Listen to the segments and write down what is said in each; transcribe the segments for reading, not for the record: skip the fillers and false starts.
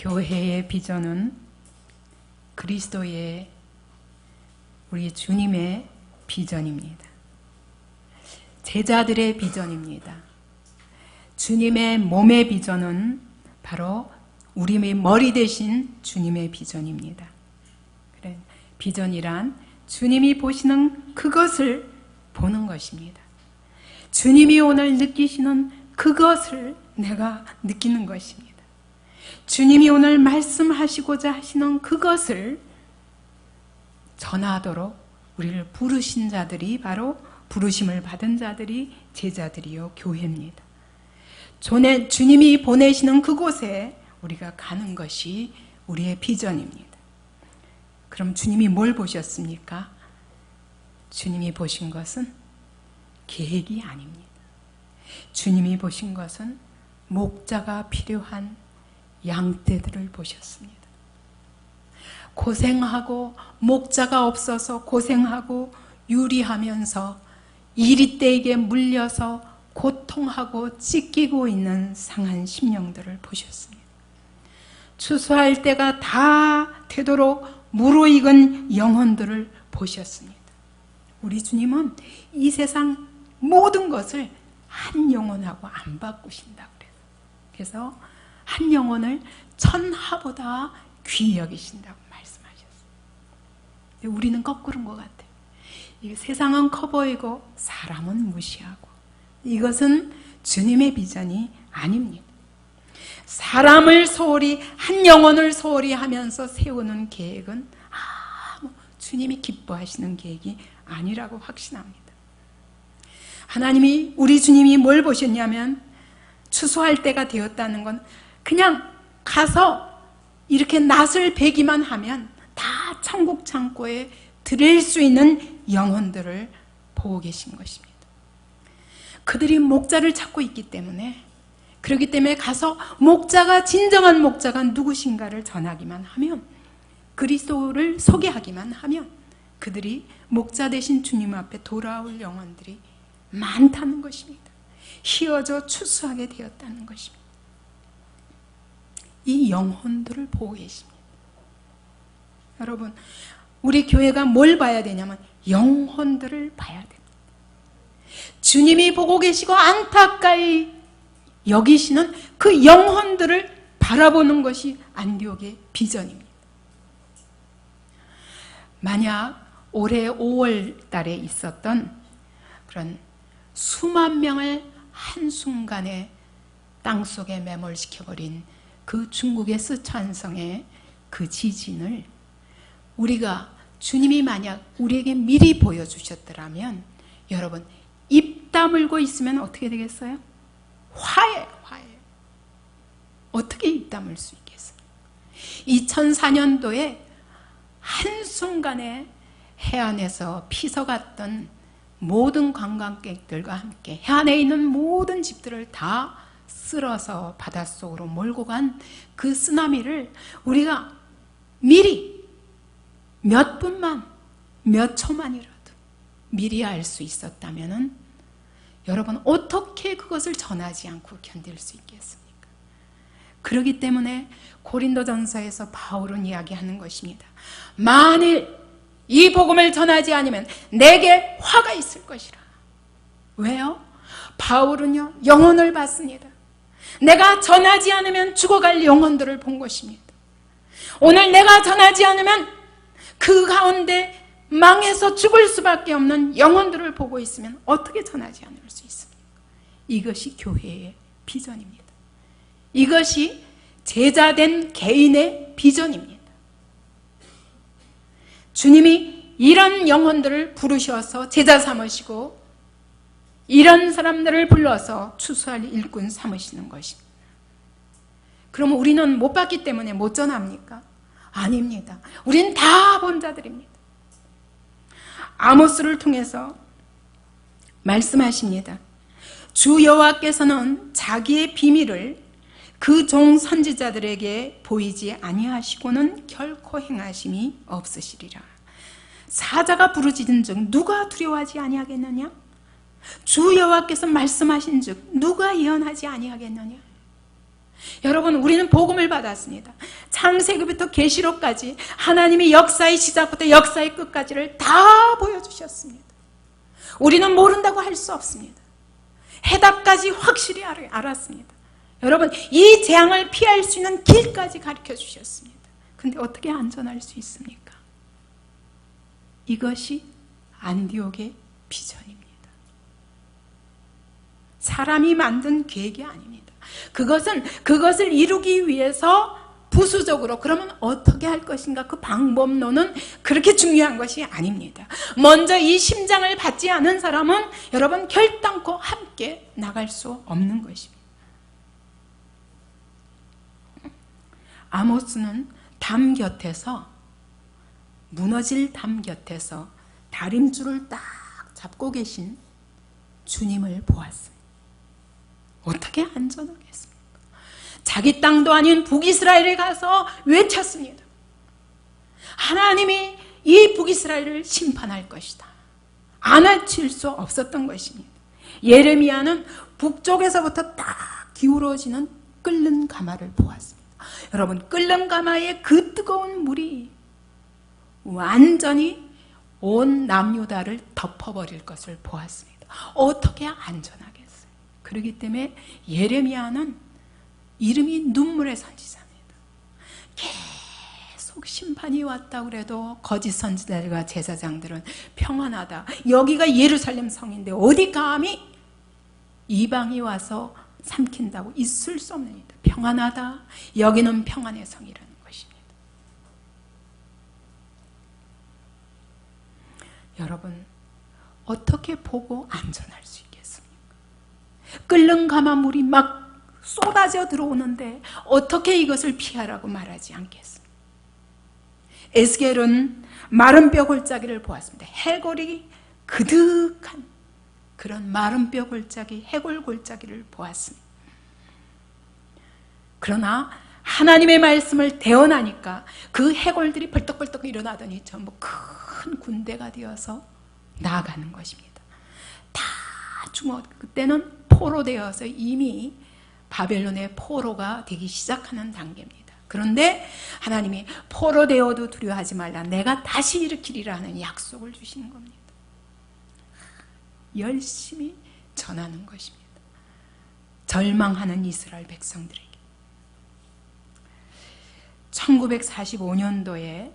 교회의 비전은 그리스도의 우리 주님의 비전입니다. 제자들의 비전입니다. 주님의 몸의 비전은 바로 우리의 머리 대신 주님의 비전입니다. 그래, 비전이란 주님이 보시는 그것을 보는 것입니다. 주님이 오늘 느끼시는 그것을 내가 느끼는 것입니다. 주님이 오늘 말씀하시고자 하시는 그것을 전하도록 우리를 부르신 자들이 바로 부르심을 받은 자들이 제자들이요 교회입니다. 주님이 보내시는 그곳에 우리가 가는 것이 우리의 비전입니다. 그럼 주님이 뭘 보셨습니까? 주님이 보신 것은 계획이 아닙니다. 주님이 보신 것은 목자가 필요한 양떼들을 보셨습니다. 고생하고 목자가 없어서 고생하고 유리하면서 이리떼에게 물려서 고통하고 찢기고 있는 상한 심령들을 보셨습니다. 추수할 때가 다 되도록 무르익은 영혼들을 보셨습니다. 우리 주님은 이 세상 모든 것을 한 영혼하고 안 바꾸신다고 그래서 한 영혼을 천하보다 귀히 여기신다고 말씀하셨어요. 근데 우리는 거꾸로인 것 같아요. 이 세상은 커 보이고 사람은 무시하고, 이것은 주님의 비전이 아닙니다. 사람을 소홀히, 한 영혼을 소홀히 하면서 세우는 계획은 주님이 기뻐하시는 계획이 아니라고 확신합니다. 하나님이, 우리 주님이 뭘 보셨냐면, 추수할 때가 되었다는 건 그냥 가서 이렇게 낫을 베기만 하면 다 천국 창고에 들일 수 있는 영혼들을 보고 계신 것입니다. 그들이 목자를 찾고 있기 때문에, 그렇기 때문에 가서 목자가, 진정한 목자가 누구신가를 전하기만 하면, 그리스도를 소개하기만 하면 그들이 목자 되신 주님 앞에 돌아올 영혼들이 많다는 것입니다. 휘어져 추수하게 되었다는 것입니다. 이 영혼들을 보고 계십니다. 여러분, 우리 교회가 뭘 봐야 되냐면 영혼들을 봐야 됩니다. 주님이 보고 계시고 안타까이 여기시는 그 영혼들을 바라보는 것이 안디옥의 비전입니다. 만약 올해 5월 달에 있었던 그런 수만 명을 한순간에 땅속에 매몰시켜버린 그 중국의 쓰촨성의 그 지진을 우리가, 주님이 만약 우리에게 미리 보여주셨더라면, 여러분, 입 다물고 있으면 어떻게 되겠어요? 화해. 어떻게 입 다물 수 있겠어요? 2004년도에 한순간에 해안에서 피서갔던 모든 관광객들과 함께 해안에 있는 모든 집들을 다 쓸어서 바닷속으로 몰고 간 그 쓰나미를 우리가 미리 몇 분만, 몇 초만이라도 미리 알 수 있었다면 여러분, 어떻게 그것을 전하지 않고 견딜 수 있겠습니까? 그렇기 때문에 고린도전서에서 바울은 이야기하는 것입니다. 만일 이 복음을 전하지 않으면 내게 화가 있을 것이라. 왜요? 바울은요, 영혼을 봤습니다. 내가 전하지 않으면 죽어갈 영혼들을 본 것입니다. 오늘 내가 전하지 않으면 그 가운데 망해서 죽을 수밖에 없는 영혼들을 보고 있으면 어떻게 전하지 않을 수 있습니까? 이것이 교회의 비전입니다. 이것이 제자된 개인의 비전입니다. 주님이 이런 영혼들을 부르셔서 제자 삼으시고 이런 사람들을 불러서 추수할 일꾼 삼으시는 것입니다. 그러면 우리는 못 봤기 때문에 못 전합니까? 아닙니다. 우린 다 본 자들입니다. 아모스를 통해서 말씀하십니다. 주 여호와께서는 자기의 비밀을 그 종 선지자들에게 보이지 아니하시고는 결코 행하심이 없으시리라. 사자가 부르짖은즉 누가 두려워하지 아니하겠느냐? 주 여호와께서 말씀하신즉 누가 예언하지 아니하겠느냐? 여러분, 우리는 복음을 받았습니다. 창세기부터 계시록까지 하나님이 역사의 시작부터 역사의 끝까지를 다 보여주셨습니다. 우리는 모른다고 할 수 없습니다. 해답까지 확실히 알았습니다. 여러분, 이 재앙을 피할 수 있는 길까지 가르쳐 주셨습니다. 근데 어떻게 안전할 수 있습니까? 이것이 안디옥의 비전입니다. 사람이 만든 계획이 아닙니다. 그것을 이루기 위해서 부수적으로 그러면 어떻게 할 것인가, 그 방법론은 그렇게 중요한 것이 아닙니다. 먼저 이 심장을 받지 않은 사람은 여러분 결단코 함께 나갈 수 없는 것입니다. 아모스는 담 곁에서, 무너질 담 곁에서 다림줄을 딱 잡고 계신 주님을 보았습니다. 어떻게 안전하겠습니까? 자기 땅도 아닌 북이스라엘에 가서 외쳤습니다. 하나님이 이 북이스라엘을 심판할 것이다. 안아칠 수 없었던 것입니다. 예레미야는 북쪽에서부터 딱 기울어지는 끓는 가마를 보았습니다. 여러분, 끓는 가마의 그 뜨거운 물이 완전히 온 남유다를 덮어버릴 것을 보았습니다. 어떻게 안전하겠어요? 그렇기 때문에 예레미야는 이름이 눈물의 선지자입니다. 계속 심판이 왔다 그래도 거짓 선지자들과 제사장들은 평안하다. 여기가 예루살렘 성인데 어디 감히 이방이 와서 삼킨다고 있을 수 없는 일이다. 평안하다. 여기는 평안의 성이라는 것입니다. 여러분, 어떻게 보고 안전할 수 있겠습니까? 끓는 가마물이 막 쏟아져 들어오는데 어떻게 이것을 피하라고 말하지 않겠습니까? 에스겔은 마른 뼈 골짜기를 보았습니다. 해골이 그득한 그런 마른 뼈 골짜기, 해골 골짜기를 보았습니다. 그러나 하나님의 말씀을 대언하니까 그 해골들이 벌떡벌떡 일어나더니 전부 큰 군대가 되어서 나아가는 것입니다. 다 그때는 포로되어서 이미 바벨론의 포로가 되기 시작하는 단계입니다. 그런데 하나님이 포로되어도 두려워하지 말라, 내가 다시 일으키리라 하는 약속을 주시는 겁니다. 열심히 전하는 것입니다. 절망하는 이스라엘 백성들에게. 1945년도에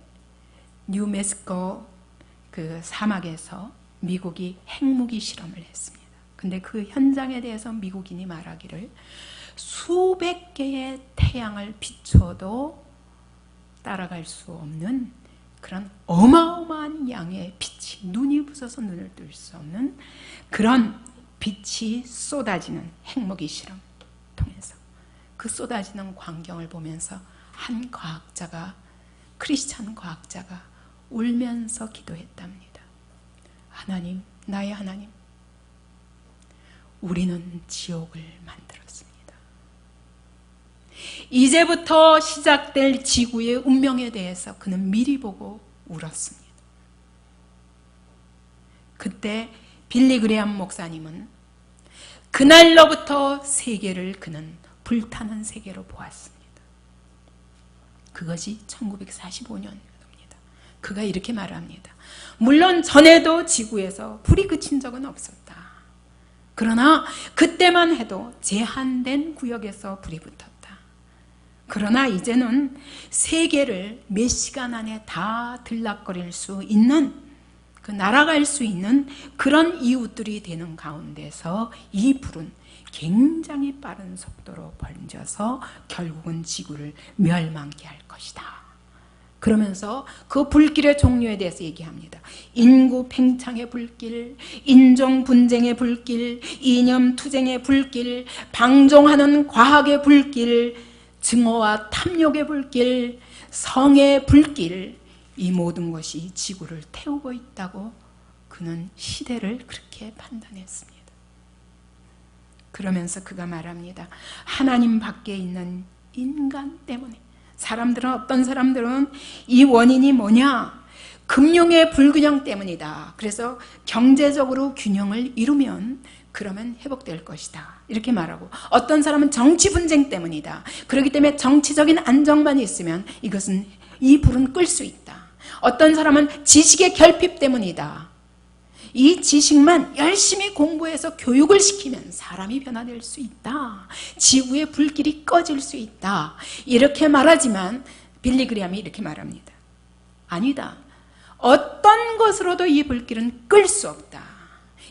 뉴멕시코 그 사막에서 미국이 핵무기 실험을 했습니다. 근데 그 현장에 대해서 미국인이 말하기를 수백 개의 태양을 비춰도 따라갈 수 없는 그런 어마어마한 양의 빛이, 눈이 부서서 눈을 뜰 수 없는 그런 빛이 쏟아지는 핵무기 실험 통해서 그 쏟아지는 광경을 보면서 한 과학자가, 크리스찬 과학자가 울면서 기도했답니다. 하나님, 나의 하나님, 우리는 지옥을 만들었습니다. 이제부터 시작될 지구의 운명에 대해서 그는 미리 보고 울었습니다. 그때 빌리 그레엄 목사님은 그날로부터 세계를 그는 불타는 세계로 보았습니다. 그것이 1945년입니다. 그가 이렇게 말합니다. 물론 전에도 지구에서 불이 그친 적은 없었다. 그러나 그때만 해도 제한된 구역에서 불이 붙었다. 그러나 이제는 세계를 몇 시간 안에 다 들락거릴 수 있는, 그 날아갈 수 있는 그런 이웃들이 되는 가운데서 이 불은 굉장히 빠른 속도로 번져서 결국은 지구를 멸망케 할 것이다. 그러면서 그 불길의 종류에 대해서 얘기합니다. 인구 팽창의 불길, 인종 분쟁의 불길, 이념 투쟁의 불길, 방종하는 과학의 불길, 증오와 탐욕의 불길, 성의 불길, 이 모든 것이 지구를 태우고 있다고 그는 시대를 그렇게 판단했습니다. 그러면서 그가 말합니다. 하나님 밖에 있는 인간 때문에. 사람들은, 어떤 사람들은 이 원인이 뭐냐? 금융의 불균형 때문이다. 그래서 경제적으로 균형을 이루면 그러면 회복될 것이다. 이렇게 말하고, 어떤 사람은 정치 분쟁 때문이다. 그렇기 때문에 정치적인 안정만 있으면 이 불은 끌 수 있다. 어떤 사람은 지식의 결핍 때문이다. 이 지식만 열심히 공부해서 교육을 시키면 사람이 변화될 수 있다. 지구의 불길이 꺼질 수 있다. 이렇게 말하지만 빌리 그레이엄이 이렇게 말합니다. 아니다. 어떤 것으로도 이 불길은 끌 수 없다.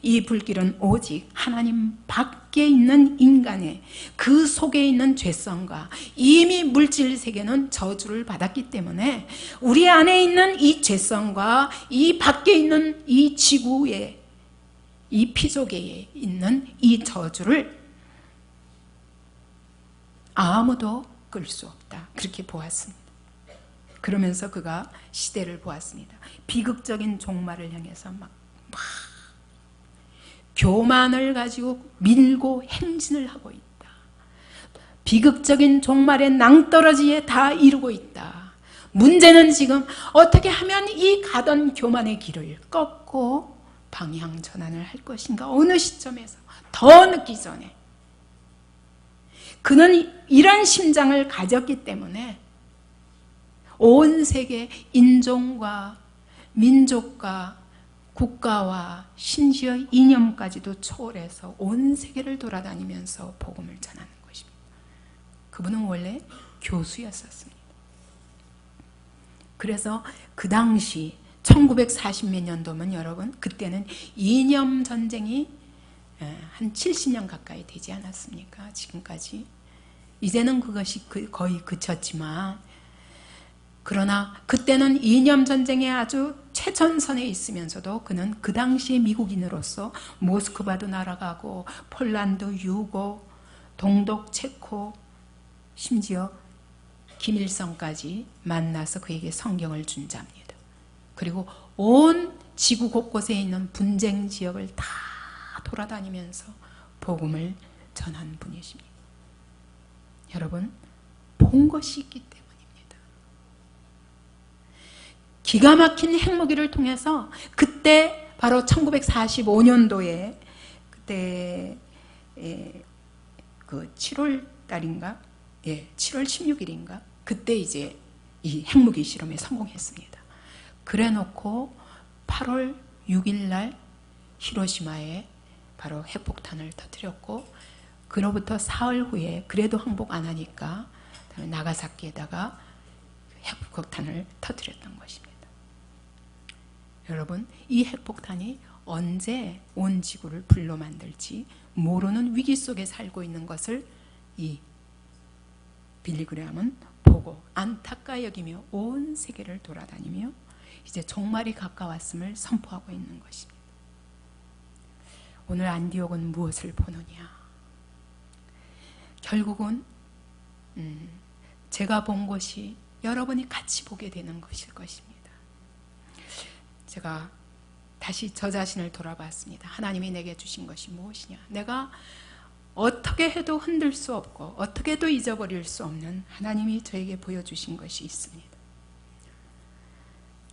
이 불길은 오직 하나님 밖에 있는 인간의 그 속에 있는 죄성과 이미 물질 세계는 저주를 받았기 때문에 우리 안에 있는 이 죄성과 이 밖에 있는 이 지구의 이 피조계에 있는 이 저주를 아무도 끌 수 없다. 그렇게 보았습니다. 그러면서 그가 시대를 보았습니다. 비극적인 종말을 향해서 막 교만을 가지고 밀고 행진을 하고 있다. 비극적인 종말의 낭떠러지에 다 이루고 있다. 문제는 지금 어떻게 하면 이 가던 교만의 길을 꺾고 방향 전환을 할 것인가. 어느 시점에서 더 늦기 전에. 그는 이런 심장을 가졌기 때문에 온 세계 인종과 민족과 국가와 심지어 이념까지도 초월해서 온 세계를 돌아다니면서 복음을 전하는 것입니다. 그분은 원래 교수였었습니다. 그래서 그 당시 1940몇 년도면 여러분, 그때는 이념 전쟁이 한 70년 가까이 되지 않았습니까? 지금까지. 이제는 그것이 거의 그쳤지만, 그러나 그때는 이념 전쟁에 아주 최전선에 있으면서도 그는 그 당시의 미국인으로서 모스크바도 날아가고 폴란드, 유고, 동독, 체코, 심지어 김일성까지 만나서 그에게 성경을 준 자입니다. 그리고 온 지구 곳곳에 있는 분쟁 지역을 다 돌아다니면서 복음을 전한 분이십니다. 여러분, 본 것이 있기 때문에 기가 막힌 핵무기를 통해서 그때 바로 1945년도에 그때 그 7월 달인가? 7월 16일인가? 그때 이제 이 핵무기 실험에 성공했습니다. 그래 놓고 8월 6일 날 히로시마에 바로 핵폭탄을 터뜨렸고, 그로부터 사흘 후에 그래도 항복 안 하니까 나가사키에다가 핵폭탄을 터뜨렸던 것입니다. 여러분, 이 핵폭탄이 언제 온 지구를 불로 만들지 모르는 위기 속에 살고 있는 것을 이 빌리 그레이엄은 보고 안타까 여기며 온 세계를 돌아다니며 이제 종말이 가까웠음을 선포하고 있는 것입니다. 오늘 안디옥은 무엇을 보느냐? 결국은 제가 본 것이 여러분이 같이 보게 되는 것일 것입니다. 제가 다시 저 자신을 돌아봤습니다. 하나님이 내게 주신 것이 무엇이냐? 내가 어떻게 해도 흔들 수 없고 어떻게 해도 잊어버릴 수 없는 하나님이 저에게 보여주신 것이 있습니다.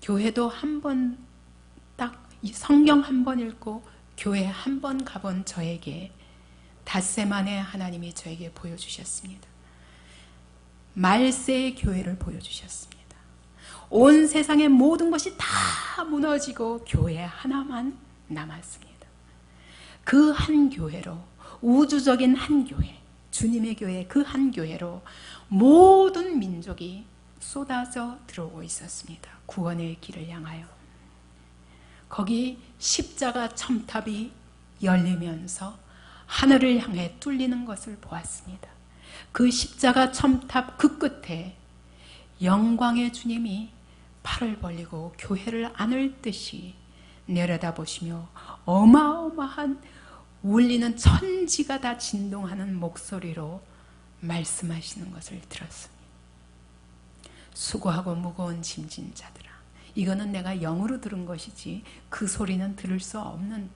교회도 한 번 딱 성경 한 번 읽고 교회 한 번 가본 저에게 닷새 만에 하나님이 저에게 보여주셨습니다. 말세의 교회를 보여주셨습니다. 온 세상의 모든 것이 다 무너지고 교회 하나만 남았습니다. 그 한 교회로, 우주적인 한 교회, 주님의 교회 그 한 교회로 모든 민족이 쏟아져 들어오고 있었습니다. 구원의 길을 향하여. 거기 십자가 첨탑이 열리면서 하늘을 향해 뚫리는 것을 보았습니다. 그 십자가 첨탑 그 끝에 영광의 주님이 팔을 벌리고 교회를 안을 듯이 내려다보시며 어마어마한 울리는 천지가 다 진동하는 목소리로 말씀하시는 것을 들었습니다. 수고하고 무거운 짐진 자들아, 이거는 내가 영으로 들은 것이지 그 소리는 들을 수 없는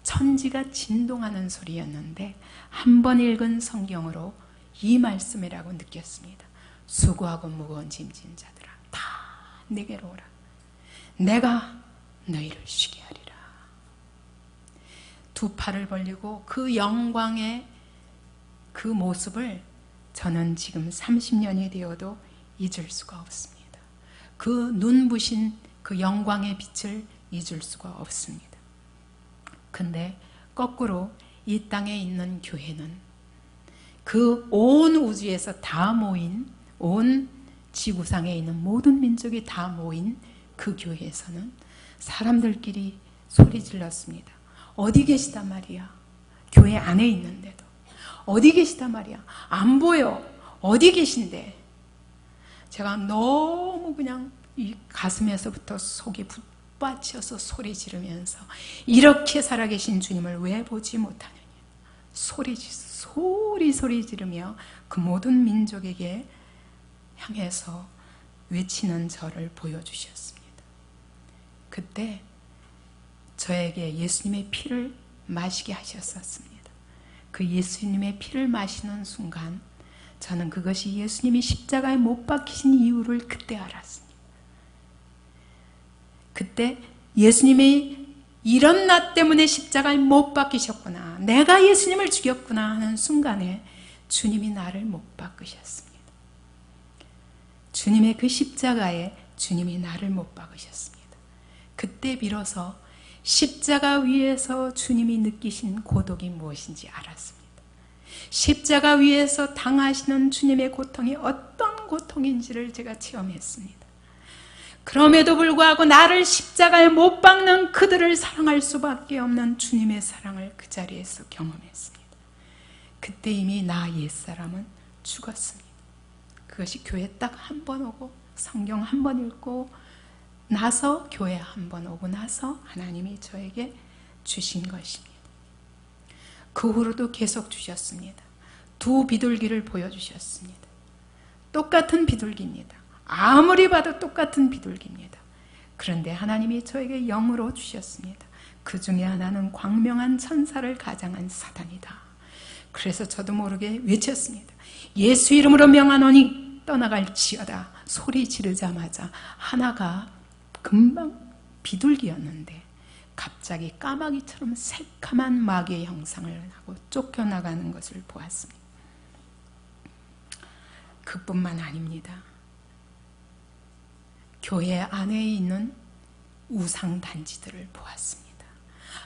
천지가 진동하는 소리였는데 한 번 읽은 성경으로 이 말씀이라고 느꼈습니다. 수고하고 무거운 짐진 자들아, 다 내게로 오라. 내가 너희를 쉬게 하리라. 두 팔을 벌리고 그 영광의 그 모습을 저는 지금 30년이 되어도 잊을 수가 없습니다. 그 눈부신 그 영광의 빛을 잊을 수가 없습니다. 근데 거꾸로 이 땅에 있는 교회는 그 온 우주에서 다 모인, 온 지구상에 있는 모든 민족이 다 모인 그 교회에서는 사람들끼리 소리 질렀습니다. 어디 계시단 말이야. 교회 안에 있는데도 어디 계시단 말이야. 안 보여. 어디 계신데. 제가 너무 그냥 이 가슴에서부터 속이 붙받쳐서 소리 지르면서 이렇게 살아계신 주님을 왜 보지 못하느냐. 소리 지르며 그 모든 민족에게 향해서 외치는 저를 보여주셨습니다. 그때 저에게 예수님의 피를 마시게 하셨었습니다. 그 예수님의 피를 마시는 순간 저는 그것이 예수님이 십자가에 못 박히신 이유를 그때 알았습니다. 그때 예수님이 이런 나 때문에 십자가에 못 박히셨구나, 내가 예수님을 죽였구나 하는 순간에 주님이 나를 못 박으셨습니다. 주님의 그 십자가에 주님이 나를 못 박으셨습니다. 그때 비로소 십자가 위에서 주님이 느끼신 고독이 무엇인지 알았습니다. 십자가 위에서 당하시는 주님의 고통이 어떤 고통인지를 제가 체험했습니다. 그럼에도 불구하고 나를 십자가에 못 박는 그들을 사랑할 수밖에 없는 주님의 사랑을 그 자리에서 경험했습니다. 그때 이미 나 옛사람은 죽었습니다. 그것이 교회 딱 한 번 오고 성경 한 번 읽고 나서, 교회 한 번 오고 나서 하나님이 저에게 주신 것입니다. 그 후로도 계속 주셨습니다. 두 비둘기를 보여주셨습니다. 똑같은 비둘기입니다. 아무리 봐도 똑같은 비둘기입니다. 그런데 하나님이 저에게 영으로 주셨습니다. 그 중에 하나는 광명한 천사를 가장한 사단이다. 그래서 저도 모르게 외쳤습니다. 예수 이름으로 명하노니 떠나갈지어다. 소리 지르자마자 하나가 금방 비둘기였는데 갑자기 까마귀처럼 새카만 마귀의 형상을 하고 쫓겨나가는 것을 보았습니다. 그뿐만 아닙니다. 교회 안에 있는 우상단지들을 보았습니다.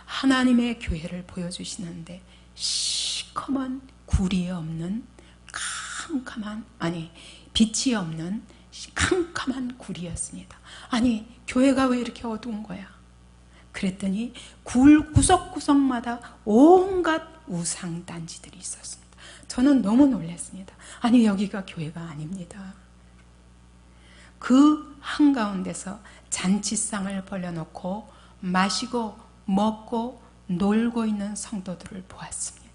하나님의 교회를 보여주시는데 시커먼 구리 없는 빛이 없는 캄캄한 구리였습니다. 아니, 교회가 왜 이렇게 어두운 거야? 그랬더니 구석구석마다 온갖 우상단지들이 있었습니다. 저는 너무 놀랐습니다. 아니, 여기가 교회가 아닙니다. 그 한가운데서 잔치상을 벌려놓고 마시고 먹고 놀고 있는 성도들을 보았습니다.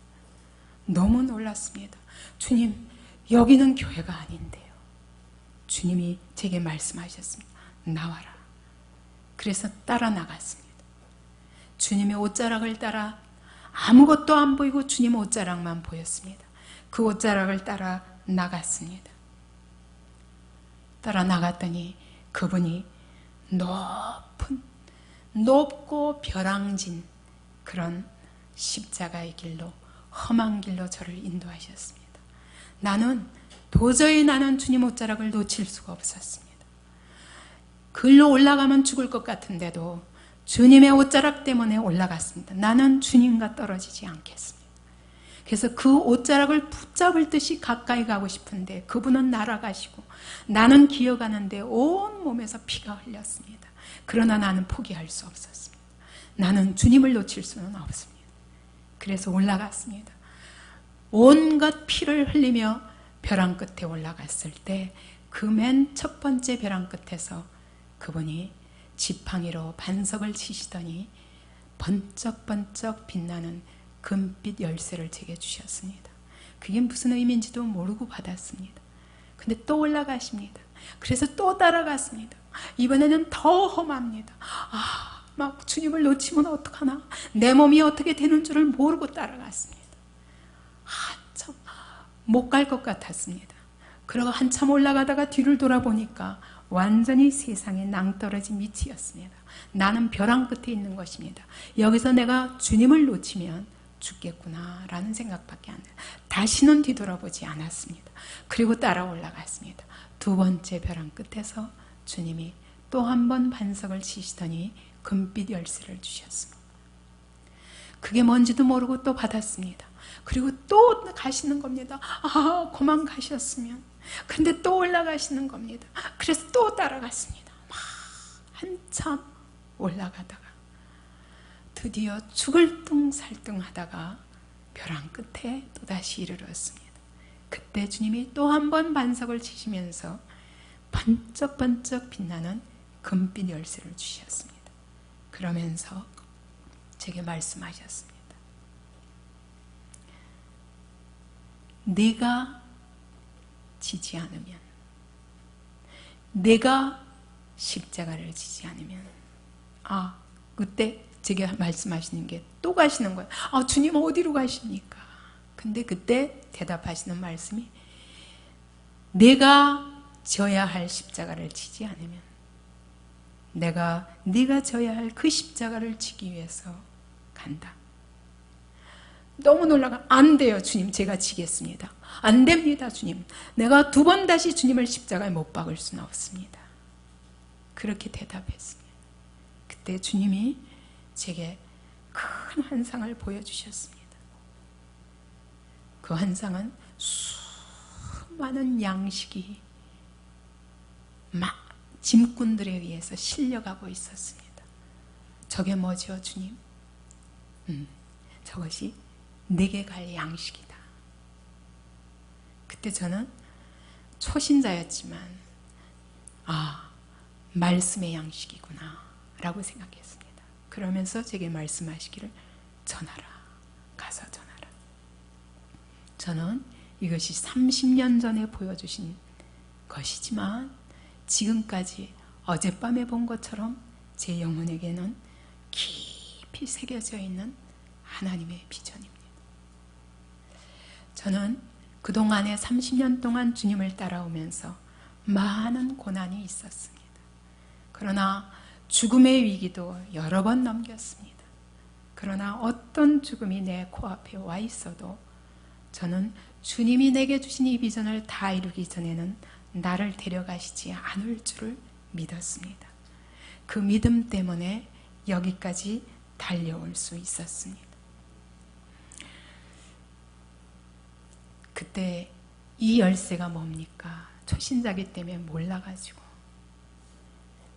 너무 놀랐습니다. 주님, 여기는 교회가 아닌데요. 주님이 제게 말씀하셨습니다. 나와라. 그래서 따라 나갔습니다. 주님의 옷자락을 따라 아무것도 안 보이고 주님 옷자락만 보였습니다. 그 옷자락을 따라 나갔습니다. 따라 나갔더니 그분이 높고 벼랑진 그런 십자가의 길로, 험한 길로 저를 인도하셨습니다. 도저히 나는 주님 옷자락을 놓칠 수가 없었습니다. 글로 올라가면 죽을 것 같은데도 주님의 옷자락 때문에 올라갔습니다. 나는 주님과 떨어지지 않겠습니다. 그래서 그 옷자락을 붙잡을 듯이 가까이 가고 싶은데 그분은 날아가시고 나는 기어가는데 온 몸에서 피가 흘렸습니다. 그러나 나는 포기할 수 없었습니다. 나는 주님을 놓칠 수는 없습니다. 그래서 올라갔습니다. 온갖 피를 흘리며 벼랑 끝에 올라갔을 때 그 맨 첫 번째 벼랑 끝에서 그분이 지팡이로 반석을 치시더니 번쩍번쩍 빛나는 금빛 열쇠를 제게 주셨습니다. 그게 무슨 의미인지도 모르고 받았습니다. 근데 또 올라가십니다. 그래서 또 따라갔습니다. 이번에는 더 험합니다. 막 주님을 놓치면 어떡하나, 내 몸이 어떻게 되는 줄을 모르고 따라갔습니다. 한참 못 갈 것 같았습니다. 그러고 한참 올라가다가 뒤를 돌아보니까 완전히 세상에 낭떠러진 밑이었습니다. 나는 벼랑 끝에 있는 것입니다. 여기서 내가 주님을 놓치면 죽겠구나 라는 생각밖에 안 돼요. 다시는 뒤돌아보지 않았습니다. 그리고 따라 올라갔습니다. 두 번째 벼랑 끝에서 주님이 또 한 번 반석을 치시더니 금빛 열쇠를 주셨습니다. 그게 뭔지도 모르고 또 받았습니다. 그리고 또 가시는 겁니다. 그만 가셨으면. 근데 또 올라가시는 겁니다. 그래서 또 따라갔습니다. 막 한참 올라가다가 드디어 죽을 둥 살둥 하다가 벼랑 끝에 또다시 이르렀습니다. 그때 주님이 또 한 번 반석을 치시면서 번쩍번쩍 빛나는 금빛 열쇠를 주셨습니다. 그러면서 제게 말씀하셨습니다. 내가 지지 않으면, 내가 십자가를 지지 않으면, 그때 제게 말씀하시는 게 또 가시는 거예요. 주님 어디로 가십니까? 근데 그때 대답하시는 말씀이 내가 져야 할 십자가를 지지 않으면, 네가 져야 할 그 십자가를 지기 위해서 간다. 너무 놀라가 안 돼요 주님, 제가 지겠습니다. 안 됩니다 주님, 내가 두 번 다시 주님을 십자가에 못 박을 수는 없습니다. 그렇게 대답했습니다. 그때 주님이 제게 큰 환상을 보여주셨습니다. 그 환상은 수많은 양식이 짐꾼들에 의해서 실려가고 있었습니다. 저게 뭐죠 주님? 저것이 내게 갈 양식이다. 그때 저는 초신자였지만 말씀의 양식이구나 라고 생각했습니다. 그러면서 제게 말씀하시기를 전하라, 가서 전하라. 저는 이것이 30년 전에 보여주신 것이지만 지금까지 어젯밤에 본 것처럼 제 영혼에게는 깊이 새겨져 있는 하나님의 비전입니다. 저는 그동안에 30년 동안 주님을 따라오면서 많은 고난이 있었습니다. 그러나 죽음의 위기도 여러 번 넘겼습니다. 그러나 어떤 죽음이 내 코앞에 와 있어도 저는 주님이 내게 주신 이 비전을 다 이루기 전에는 나를 데려가시지 않을 줄을 믿었습니다. 그 믿음 때문에 여기까지 달려올 수 있었습니다. 그때 이 열쇠가 뭡니까? 초신자기 때문에 몰라가지고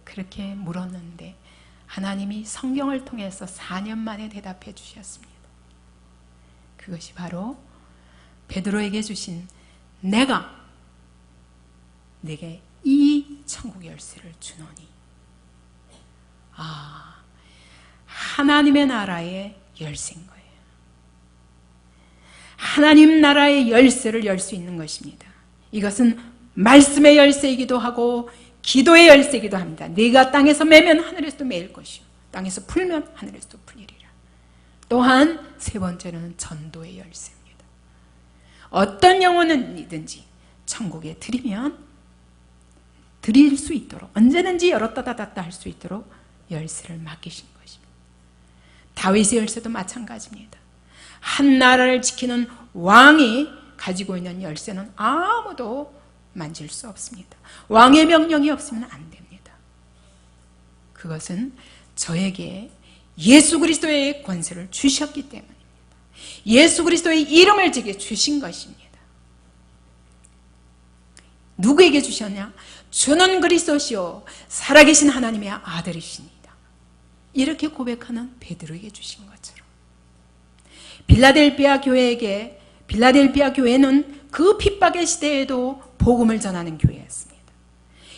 그렇게 물었는데 하나님이 성경을 통해서 4년 만에 대답해 주셨습니다. 그것이 바로 베드로에게 주신 내가 내게 이 천국 열쇠를 주노니, 하나님의 나라의 열쇠인 거예요. 하나님 나라의 열쇠를 열 수 있는 것입니다. 이것은 말씀의 열쇠이기도 하고 기도의 열쇠이기도 합니다. 네가 땅에서 매면 하늘에서도 매일 것이요 땅에서 풀면 하늘에서도 풀리리라. 또한 세 번째는 전도의 열쇠입니다. 어떤 영혼이든지 천국에 드리면 드릴 수 있도록 언제든지 열었다 닫았다 할 수 있도록 열쇠를 맡기신 것입니다. 다윗의 열쇠도 마찬가지입니다. 한 나라를 지키는 왕이 가지고 있는 열쇠는 아무도 만질 수 없습니다. 왕의 명령이 없으면 안 됩니다. 그것은 저에게 예수 그리스도의 권세를 주셨기 때문입니다. 예수 그리스도의 이름을 제게 주신 것입니다. 누구에게 주셨냐? 주는 그리스도시요 살아계신 하나님의 아들이십니다. 이렇게 고백하는 베드로에게 주신 것처럼 빌라델피아 교회는 그 핍박의 시대에도 복음을 전하는 교회였습니다.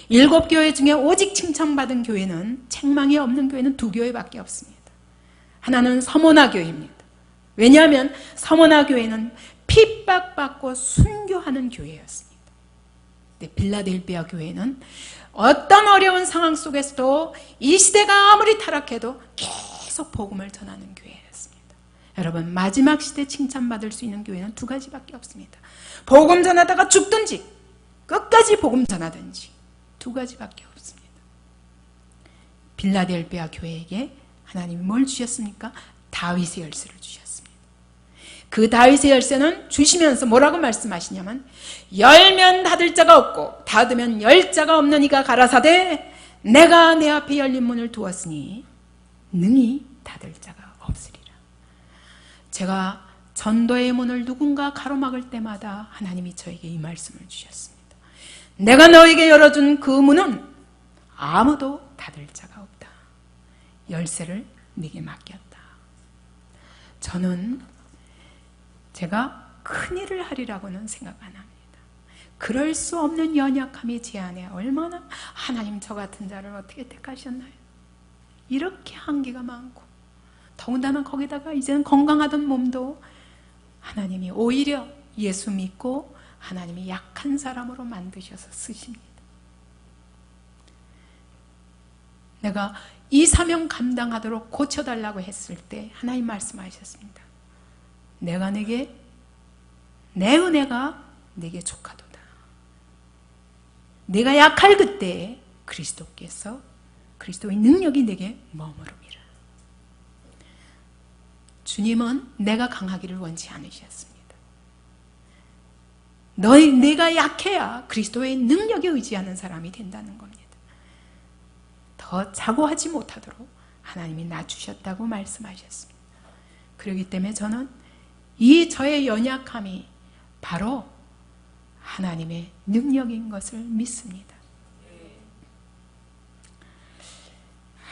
7교회 중에 오직 칭찬받은 교회는, 책망이 없는 교회는 2교회밖에 없습니다. 하나는 서모나 교회입니다. 왜냐하면 서모나 교회는 핍박받고 순교하는 교회였습니다. 근데 빌라델피아 교회는 어떤 어려운 상황 속에서도 이 시대가 아무리 타락해도 계속 복음을 전하는 교회였습니다. 여러분, 마지막 시대 칭찬받을 수 있는 교회는 2가지밖에 없습니다. 복음 전하다가 죽든지 끝까지 복음 전하든지 두 가지밖에 없습니다. 빌라델비아 교회에게 하나님이 뭘 주셨습니까? 다윗의 열쇠를 주셨습니다. 그 다윗의 열쇠는 주시면서 뭐라고 말씀하시냐면 열면 닫을 자가 없고 닫으면 열 자가 없는 이가 가라사대 내가 내 앞에 열린 문을 두었으니 능히 닫을 자가 없으리라. 제가 전도의 문을 누군가 가로막을 때마다 하나님이 저에게 이 말씀을 주셨습니다. 내가 너에게 열어준 그 문은 아무도 닫을 자가 없다. 열쇠를 네게 맡겼다. 저는 제가 큰일을 하리라고는 생각 안 합니다. 그럴 수 없는 연약함이 제 안에 얼마나 하나님 저 같은 자를 어떻게 택하셨나요? 이렇게 한계가 많고 더군다나 거기다가 이제는 건강하던 몸도 하나님이 오히려 예수 믿고 하나님이 약한 사람으로 만드셔서 쓰십니다. 내가 이 사명 감당하도록 고쳐달라고 했을 때 하나님 말씀하셨습니다. 내가 내게 내 은혜가 내게 족하도다. 내가 약할 그때에 그리스도께서 그리스도의 능력이 내게 머무르리라. 주님은 내가 강하기를 원치 않으셨습니다. 내가 약해야 그리스도의 능력에 의지하는 사람이 된다는 겁니다. 더 자고하지 못하도록 하나님이 낮추셨다고 말씀하셨습니다. 그렇기 때문에 저는 이 저의 연약함이 바로 하나님의 능력인 것을 믿습니다.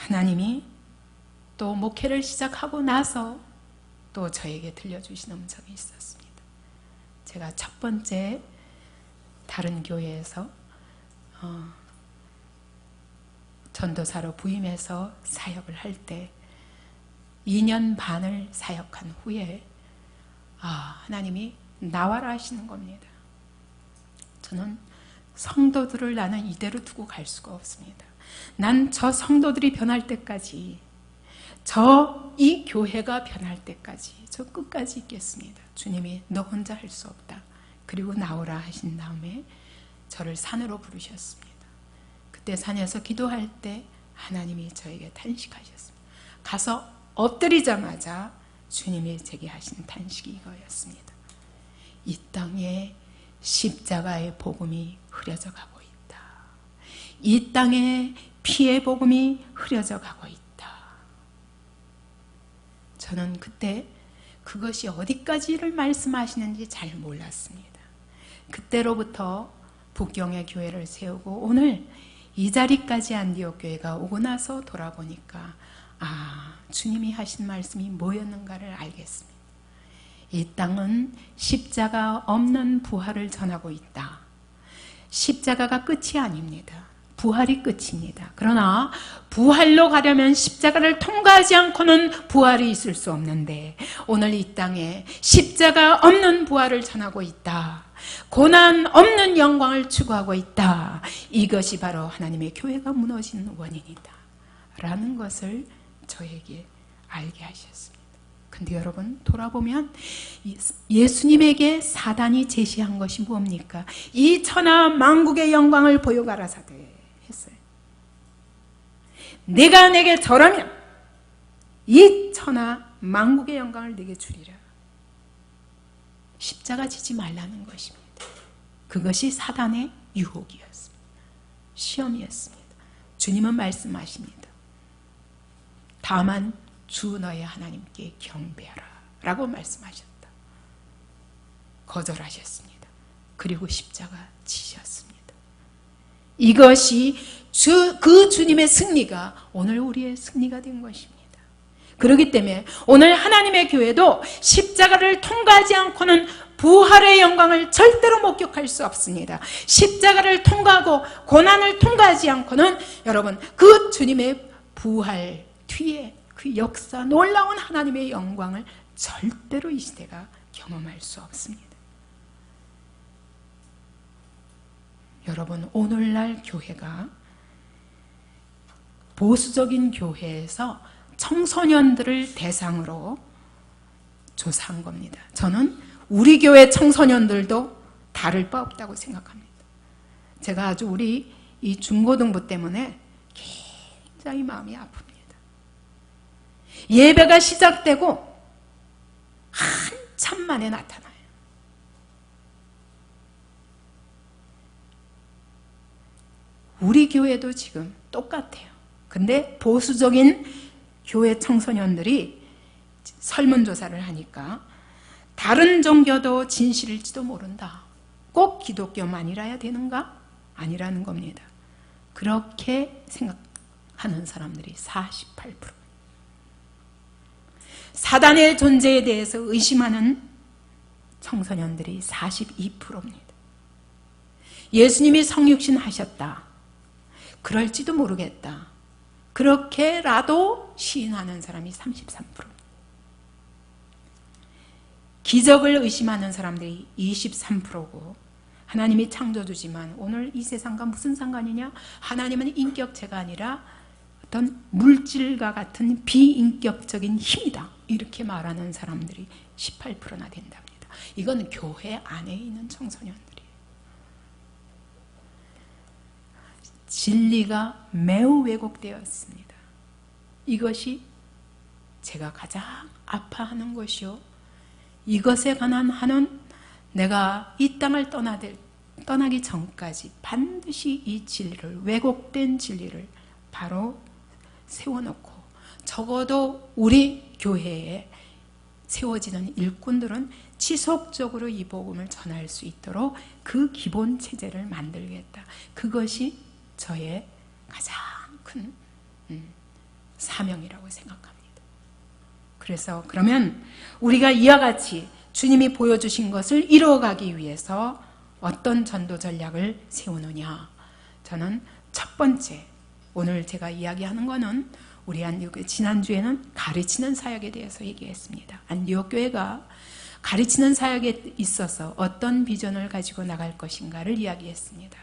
하나님이 또 목회를 시작하고 나서 또 저에게 들려주신 음성이 있었습니다. 제가 첫 번째 다른 교회에서 전도사로 부임해서 사역을 할 때 2년 반을 사역한 후에 하나님이 나와라 하시는 겁니다. 저는 성도들을 나는 이대로 두고 갈 수가 없습니다. 난 저 성도들이 변할 때까지 이 교회가 변할 때까지 저 끝까지 있겠습니다. 주님이 너 혼자 할 수 없다. 그리고 나오라 하신 다음에 저를 산으로 부르셨습니다. 그때 산에서 기도할 때 하나님이 저에게 탄식하셨습니다. 가서 엎드리자마자 주님이 제게 하신 탄식이 이거였습니다. 이 땅에 십자가의 복음이 흐려져 가고 있다. 이 땅에 피의 복음이 흐려져 가고 있다. 저는 그때 그것이 어디까지를 말씀하시는지 잘 몰랐습니다. 그때로부터 북경의 교회를 세우고 오늘 이 자리까지 안디옥 교회가 오고 나서 돌아보니까 주님이 하신 말씀이 뭐였는가를 알겠습니다. 이 땅은 십자가 없는 부활을 전하고 있다. 십자가가 끝이 아닙니다. 부활이 끝입니다. 그러나 부활로 가려면 십자가를 통과하지 않고는 부활이 있을 수 없는데 오늘 이 땅에 십자가 없는 부활을 전하고 있다. 고난 없는 영광을 추구하고 있다. 이것이 바로 하나님의 교회가 무너지는 원인이다. 라는 것을 저에게 알게 하셨습니다. 근데 여러분 돌아보면 예수님에게 사단이 제시한 것이 뭡니까? 이 천하 만국의 영광을 보여가라사대 했어요. 내가 내게 절하면 이 천하 만국의 영광을 내게 주리라. 십자가 지지 말라는 것입니다. 그것이 사단의 유혹이었습니다. 시험이었습니다. 주님은 말씀하십니다. 다만 주 너의 하나님께 경배하라 라고 말씀하셨다. 거절하셨습니다. 그리고 십자가 지셨습니다. 이것이 그 주님의 승리가 오늘 우리의 승리가 된 것입니다. 그렇기 때문에 오늘 하나님의 교회도 십자가를 통과하지 않고는 부활의 영광을 절대로 목격할 수 없습니다. 십자가를 통과하고 고난을 통과하지 않고는 여러분 그 주님의 부활 뒤에 그 역사 놀라운 하나님의 영광을 절대로 이 시대가 경험할 수 없습니다. 여러분 오늘날 교회가 보수적인 교회에서 청소년들을 대상으로 조사한 겁니다. 저는 우리 교회 청소년들도 다를 바 없다고 생각합니다. 제가 아주 우리 이 중고등부 때문에 굉장히 마음이 아픕니다. 예배가 시작되고 한참 만에 나타나요. 우리 교회도 지금 똑같아요. 근데 보수적인 교회 청소년들이 설문조사를 하니까 다른 종교도 진실일지도 모른다. 꼭 기독교만이라야 되는가? 아니라는 겁니다. 그렇게 생각하는 사람들이 48%. 사단의 존재에 대해서 의심하는 청소년들이 42%입니다. 예수님이 성육신 하셨다. 그럴지도 모르겠다. 그렇게라도 시인하는 사람이 33%. 기적을 의심하는 사람들이 23%고 하나님이 창조주지만 오늘 이 세상과 무슨 상관이냐? 하나님은 인격체가 아니라 어떤 물질과 같은 비인격적인 힘이다. 이렇게 말하는 사람들이 18%나 된답니다. 이건 교회 안에 있는 청소년들이에요. 진리가 매우 왜곡되었습니다. 이것이 제가 가장 아파하는 것이요. 이것에 관한 한은 내가 이 땅을 떠나기 전까지 반드시 이 진리를, 왜곡된 진리를 바로 세워놓고 적어도 우리 교회에 세워지는 일꾼들은 지속적으로 이 복음을 전할 수 있도록 그 기본 체제를 만들겠다. 그것이 저의 가장 큰 사명이라고 생각합니다. 그래서 그러면 우리가 이와 같이 주님이 보여주신 것을 이루어가기 위해서 어떤 전도 전략을 세우느냐? 저는 첫 번째, 오늘 제가 이야기하는 것은 우리 안디옥 지난주에는 가르치는 사역에 대해서 얘기했습니다. 안디옥 교회가 가르치는 사역에 있어서 어떤 비전을 가지고 나갈 것인가를 이야기했습니다.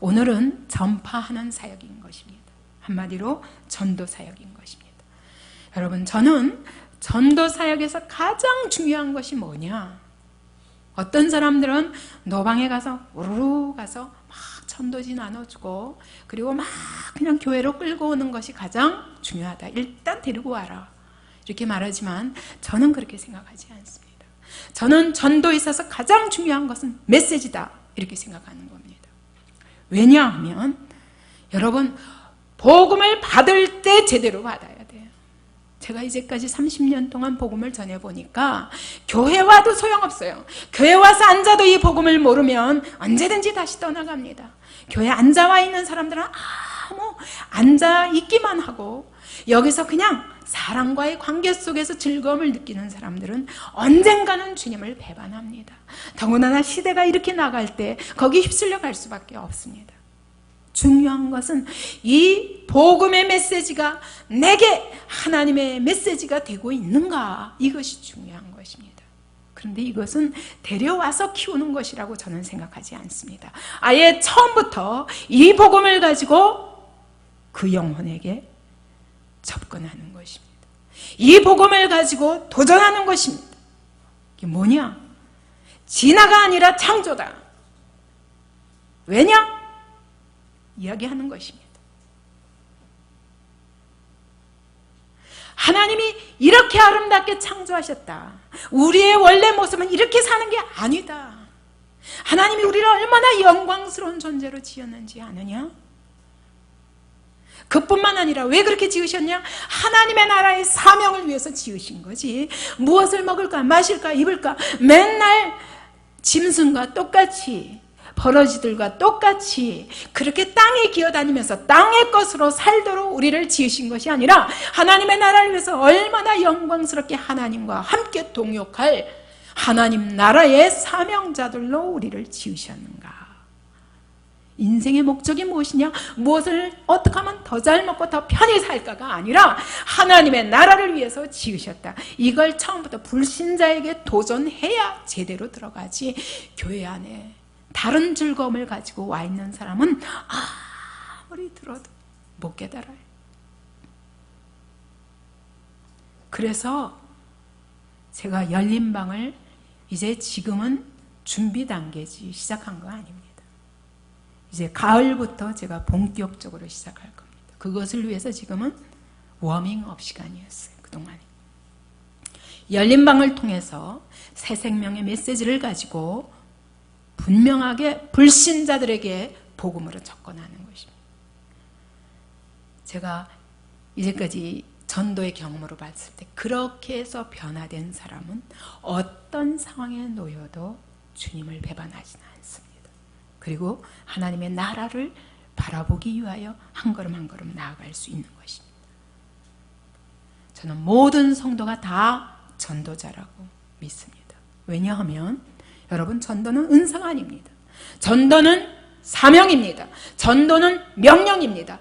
오늘은 전파하는 사역인 것입니다. 한마디로 전도 사역인 것입니다. 여러분, 저는 전도 사역에서 가장 중요한 것이 뭐냐? 어떤 사람들은 노방에 가서 우르르 가서 막 전도지 나눠주고 그리고 막 그냥 교회로 끌고 오는 것이 가장 중요하다. 일단 데리고 와라. 이렇게 말하지만 저는 그렇게 생각하지 않습니다. 저는 전도에 있어서 가장 중요한 것은 메시지다. 이렇게 생각하는 겁니다. 왜냐하면 여러분, 복음을 받을 때 제대로 받아야 돼요. 제가 이제까지 30년 동안 복음을 전해보니까 교회 와도 소용없어요. 교회 와서 앉아도 이 복음을 모르면 언제든지 다시 떠나갑니다. 교회에 앉아와 있는 사람들은 아무 앉아있기만 하고 여기서 그냥 사람과의 관계 속에서 즐거움을 느끼는 사람들은 언젠가는 주님을 배반합니다. 더군다나 시대가 이렇게 나갈 때 거기 휩쓸려 갈 수밖에 없습니다. 중요한 것은 이 복음의 메시지가 내게 하나님의 메시지가 되고 있는가, 이것이 중요한 것입니다. 그런데 이것은 데려와서 키우는 것이라고 저는 생각하지 않습니다. 아예 처음부터 이 복음을 가지고 그 영혼에게 접근하는 것입니다. 이 복음을 가지고 도전하는 것입니다. 이게 뭐냐? 진화가 아니라 창조다. 왜냐? 이야기하는 것입니다. 하나님이 이렇게 아름답게 창조하셨다. 우리의 원래 모습은 이렇게 사는 게 아니다. 하나님이 우리를 얼마나 영광스러운 존재로 지었는지 아느냐? 그뿐만 아니라 왜 그렇게 지으셨냐? 하나님의 나라의 사명을 위해서 지으신 거지. 무엇을 먹을까, 마실까, 입을까, 맨날 짐승과 똑같이, 버러지들과 똑같이 그렇게 땅에 기어다니면서 땅의 것으로 살도록 우리를 지으신 것이 아니라 하나님의 나라를 위해서 얼마나 영광스럽게 하나님과 함께 동역할 하나님 나라의 사명자들로 우리를 지으셨는가. 인생의 목적이 무엇이냐? 무엇을 어떻게 하면 더 잘 먹고 더 편히 살까가 아니라 하나님의 나라를 위해서 지으셨다. 이걸 처음부터 불신자에게 도전해야 제대로 들어가지. 교회 안에 다른 즐거움을 가지고 와 있는 사람은 아무리 들어도 못 깨달아요. 그래서 제가 열린 방을 이제 지금은 준비 단계지 시작한 거 아닙니다. 이제 가을부터 제가 본격적으로 시작할 겁니다. 그것을 위해서 지금은 워밍업 시간이었어요. 그동안에 열린방을 통해서 새 생명의 메시지를 가지고 분명하게 불신자들에게 복음으로 접근하는 것입니다. 제가 이제까지 전도의 경험으로 봤을 때 그렇게 해서 변화된 사람은 어떤 상황에 놓여도 주님을 배반하지는 않습니다. 그리고 하나님의 나라를 바라보기 위하여 한 걸음 한 걸음 나아갈 수 있는 것입니다. 저는 모든 성도가 다 전도자라고 믿습니다. 왜냐하면 여러분, 전도는 은사가 아닙니다. 전도는 사명입니다. 전도는 명령입니다.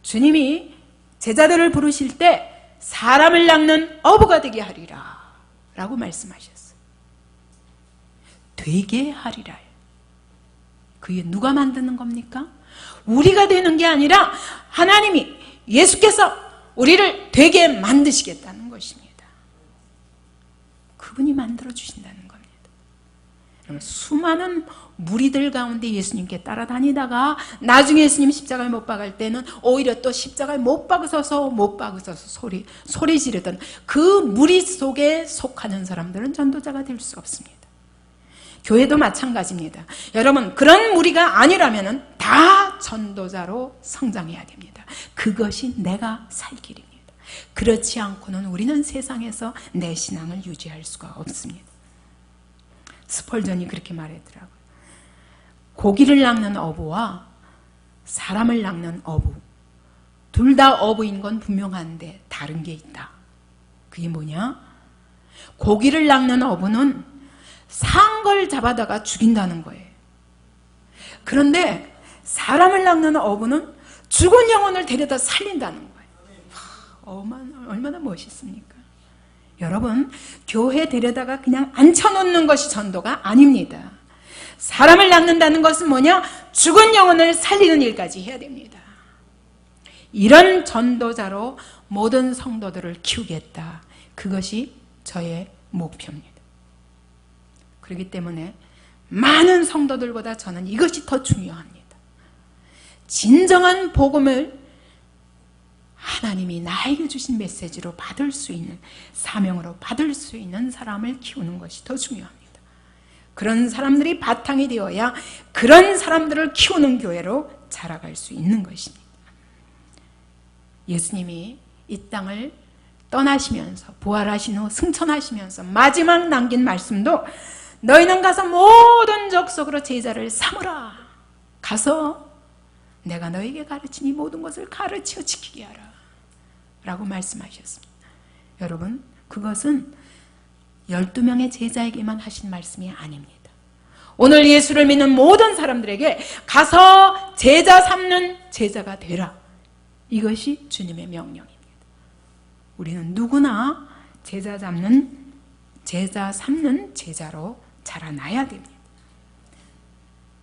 주님이 제자들을 부르실 때 사람을 낚는 어부가 되게 하리라 라고 말씀하셨어요. 되게 하리라. 그게 누가 만드는 겁니까? 우리가 되는 게 아니라 하나님이, 예수께서 우리를 되게 만드시겠다는 것입니다. 그분이 만들어 주신다는 겁니다. 수많은 무리들 가운데 예수님께 따라다니다가 나중에 예수님 십자가에 못 박을 때는 오히려 또 십자가에 못 박으셔서 소리 지르던 그 무리 속에 속하는 사람들은 전도자가 될 수 없습니다. 교회도 마찬가지입니다. 여러분, 그런 무리가 아니라면 다 전도자로 성장해야 됩니다. 그것이 내가 살 길입니다. 그렇지 않고는 우리는 세상에서 내 신앙을 유지할 수가 없습니다. 스펄전이 그렇게 말했더라고요. 고기를 낚는 어부와 사람을 낚는 어부, 둘 다 어부인 건 분명한데 다른 게 있다. 그게 뭐냐? 고기를 낚는 어부는 산 걸 잡아다가 죽인다는 거예요. 그런데 사람을 낚는 어부는 죽은 영혼을 데려다 살린다는 거예요. 얼마나 멋있습니까? 여러분, 교회 데려다가 그냥 앉혀놓는 것이 전도가 아닙니다. 사람을 낚는다는 것은 뭐냐? 죽은 영혼을 살리는 일까지 해야 됩니다. 이런 전도자로 모든 성도들을 키우겠다. 그것이 저의 목표입니다. 그렇기 때문에 많은 성도들보다 저는 이것이 더 중요합니다. 진정한 복음을 하나님이 나에게 주신 메시지로 받을 수 있는, 사명으로 받을 수 있는 사람을 키우는 것이 더 중요합니다. 그런 사람들이 바탕이 되어야 그런 사람들을 키우는 교회로 자라갈 수 있는 것입니다. 예수님이 이 땅을 떠나시면서, 부활하신 후 승천하시면서 마지막 남긴 말씀도 너희는 가서 모든 족속으로 제자를 삼으라. 가서 내가 너에게 가르친 이 모든 것을 가르쳐 지키게 하라 라고 말씀하셨습니다. 여러분, 그것은 12명의 제자에게만 하신 말씀이 아닙니다. 오늘 예수를 믿는 모든 사람들에게 가서 제자 삼는 제자가 되라. 이것이 주님의 명령입니다. 우리는 누구나 제자 삼는 제자로 자라나야 됩니다.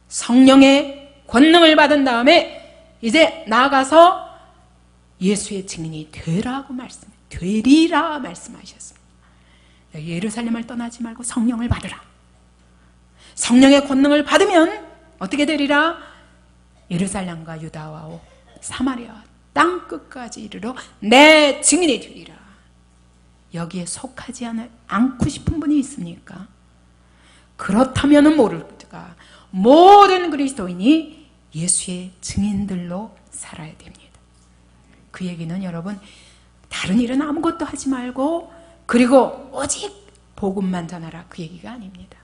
성령의 권능을 받은 다음에 이제 나아가서 예수의 증인이 되리라 말씀하셨습니다. 예루살렘을 떠나지 말고 성령을 받으라. 성령의 권능을 받으면 어떻게 되리라? 예루살렘과 유다와 사마리아 땅 끝까지 이르러 내 증인이 되리라. 여기에 속하지 않고 싶은 분이 있습니까? 그렇다면 모를까, 모든 그리스도인이 예수의 증인들로 살아야 됩니다. 그 얘기는 여러분, 다른 일은 아무것도 하지 말고 그리고 오직 복음만 전하라, 그 얘기가 아닙니다.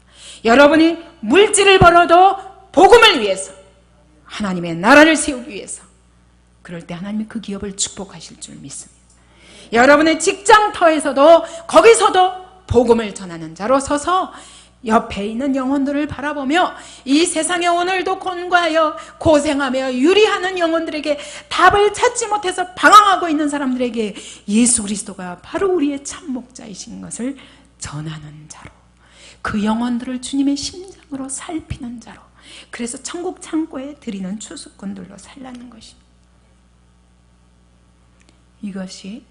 여러분이 물질을 벌어도 복음을 위해서, 하나님의 나라를 세우기 위해서, 그럴 때 하나님이 그 기업을 축복하실 줄 믿습니다. 여러분의 직장터에서도 거기서도 복음을 전하는 자로 서서 옆에 있는 영혼들을 바라보며 이 세상에 오늘도 곤고하여 고생하며 유리하는 영혼들에게 답을 찾지 못해서 방황하고 있는 사람들에게 예수 그리스도가 바로 우리의 참 목자이신 것을 전하는 자로, 그 영혼들을 주님의 심장으로 살피는 자로, 그래서 천국 창고에 드리는 추수꾼들로 살라는 것입니다. 이것이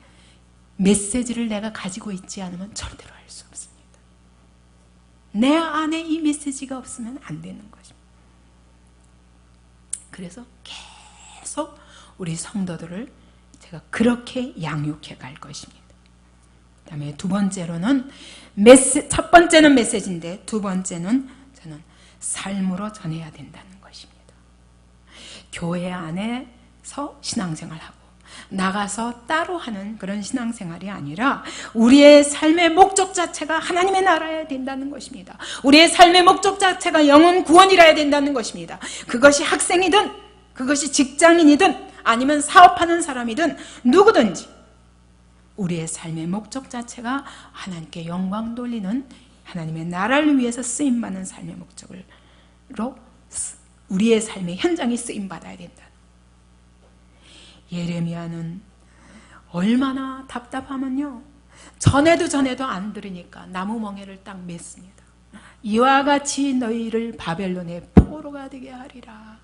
메시지를 내가 가지고 있지 않으면 절대로 할 수 없습니다. 내 안에 이 메시지가 없으면 안 되는 것입니다. 그래서 계속 우리 성도들을 제가 그렇게 양육해 갈 것입니다. 그 다음에 두 번째로는 첫 번째는 메시지인데 두 번째는 저는 삶으로 전해야 된다는 것입니다. 교회 안에서 신앙생활하고 나가서 따로 하는 그런 신앙생활이 아니라 우리의 삶의 목적 자체가 하나님의 나라여야 된다는 것입니다. 우리의 삶의 목적 자체가 영혼 구원이라야 된다는 것입니다. 그것이 학생이든 그것이 직장인이든 아니면 사업하는 사람이든 누구든지 우리의 삶의 목적 자체가 하나님께 영광 돌리는 하나님의 나라를 위해서 쓰임받는 삶의 목적으로 우리의 삶의 현장이 쓰임받아야 된다. 예레미야는 얼마나 답답하면요, 전에도 안 들으니까 나무 멍에를 딱 맸습니다. 이와 같이 너희를 바벨론의 포로가 되게 하리라.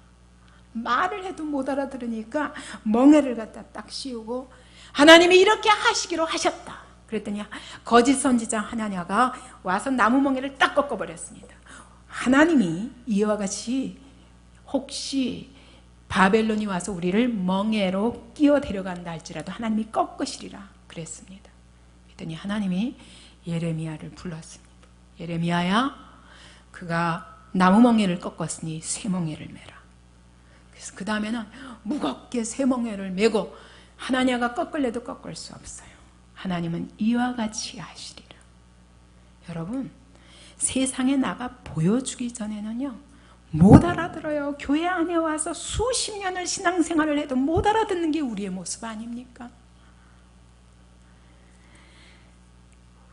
말을 해도 못 알아들으니까 멍에를 갖다 딱 씌우고 하나님이 이렇게 하시기로 하셨다. 그랬더니 거짓 선지자 하나냐가 와서 나무 멍에를 딱 꺾어버렸습니다. 하나님이 이와 같이 혹시 바벨론이 와서 우리를 멍에로 끼워 데려간다 할지라도 하나님이 꺾으시리라 그랬습니다. 그랬더니 하나님이 예레미야를 불렀습니다. 예레미야야, 그가 나무 멍에를 꺾었으니 새 멍에를 매라. 그래서 그 다음에는 무겁게 새 멍에를 메고 하나냐가 꺾을래도 꺾을 수 없어요. 하나님은 이와 같이 하시리라. 여러분, 세상에 나가 보여주기 전에는요 못 알아들어요. 교회 안에 와서 수십 년을 신앙생활을 해도 못 알아듣는 게 우리의 모습 아닙니까?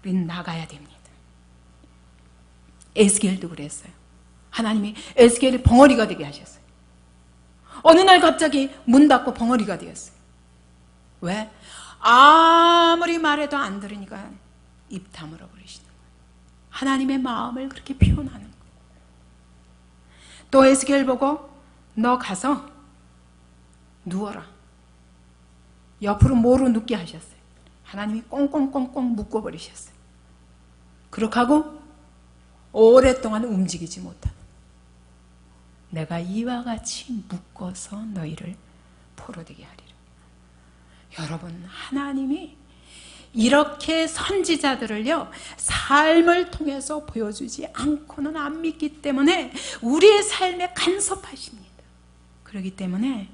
우리는 나가야 됩니다. 에스겔도 그랬어요. 하나님이 에스겔을 벙어리가 되게 하셨어요. 어느 날 갑자기 문 닫고 벙어리가 되었어요. 왜? 아무리 말해도 안 들으니까 입 다물어 버리시는 거예요. 하나님의 마음을 그렇게 표현하는 거예요. 또 에스겔 보고 너 가서 누워라. 옆으로 모로 눕게 하셨어요. 하나님이 꽁꽁꽁꽁 묶어버리셨어요. 그렇게 하고 오랫동안 움직이지 못하는, 내가 이와 같이 묶어서 너희를 포로되게 하리라. 여러분, 하나님이 이렇게 선지자들을요 삶을 통해서 보여주지 않고는 안 믿기 때문에 우리의 삶에 간섭하십니다. 그렇기 때문에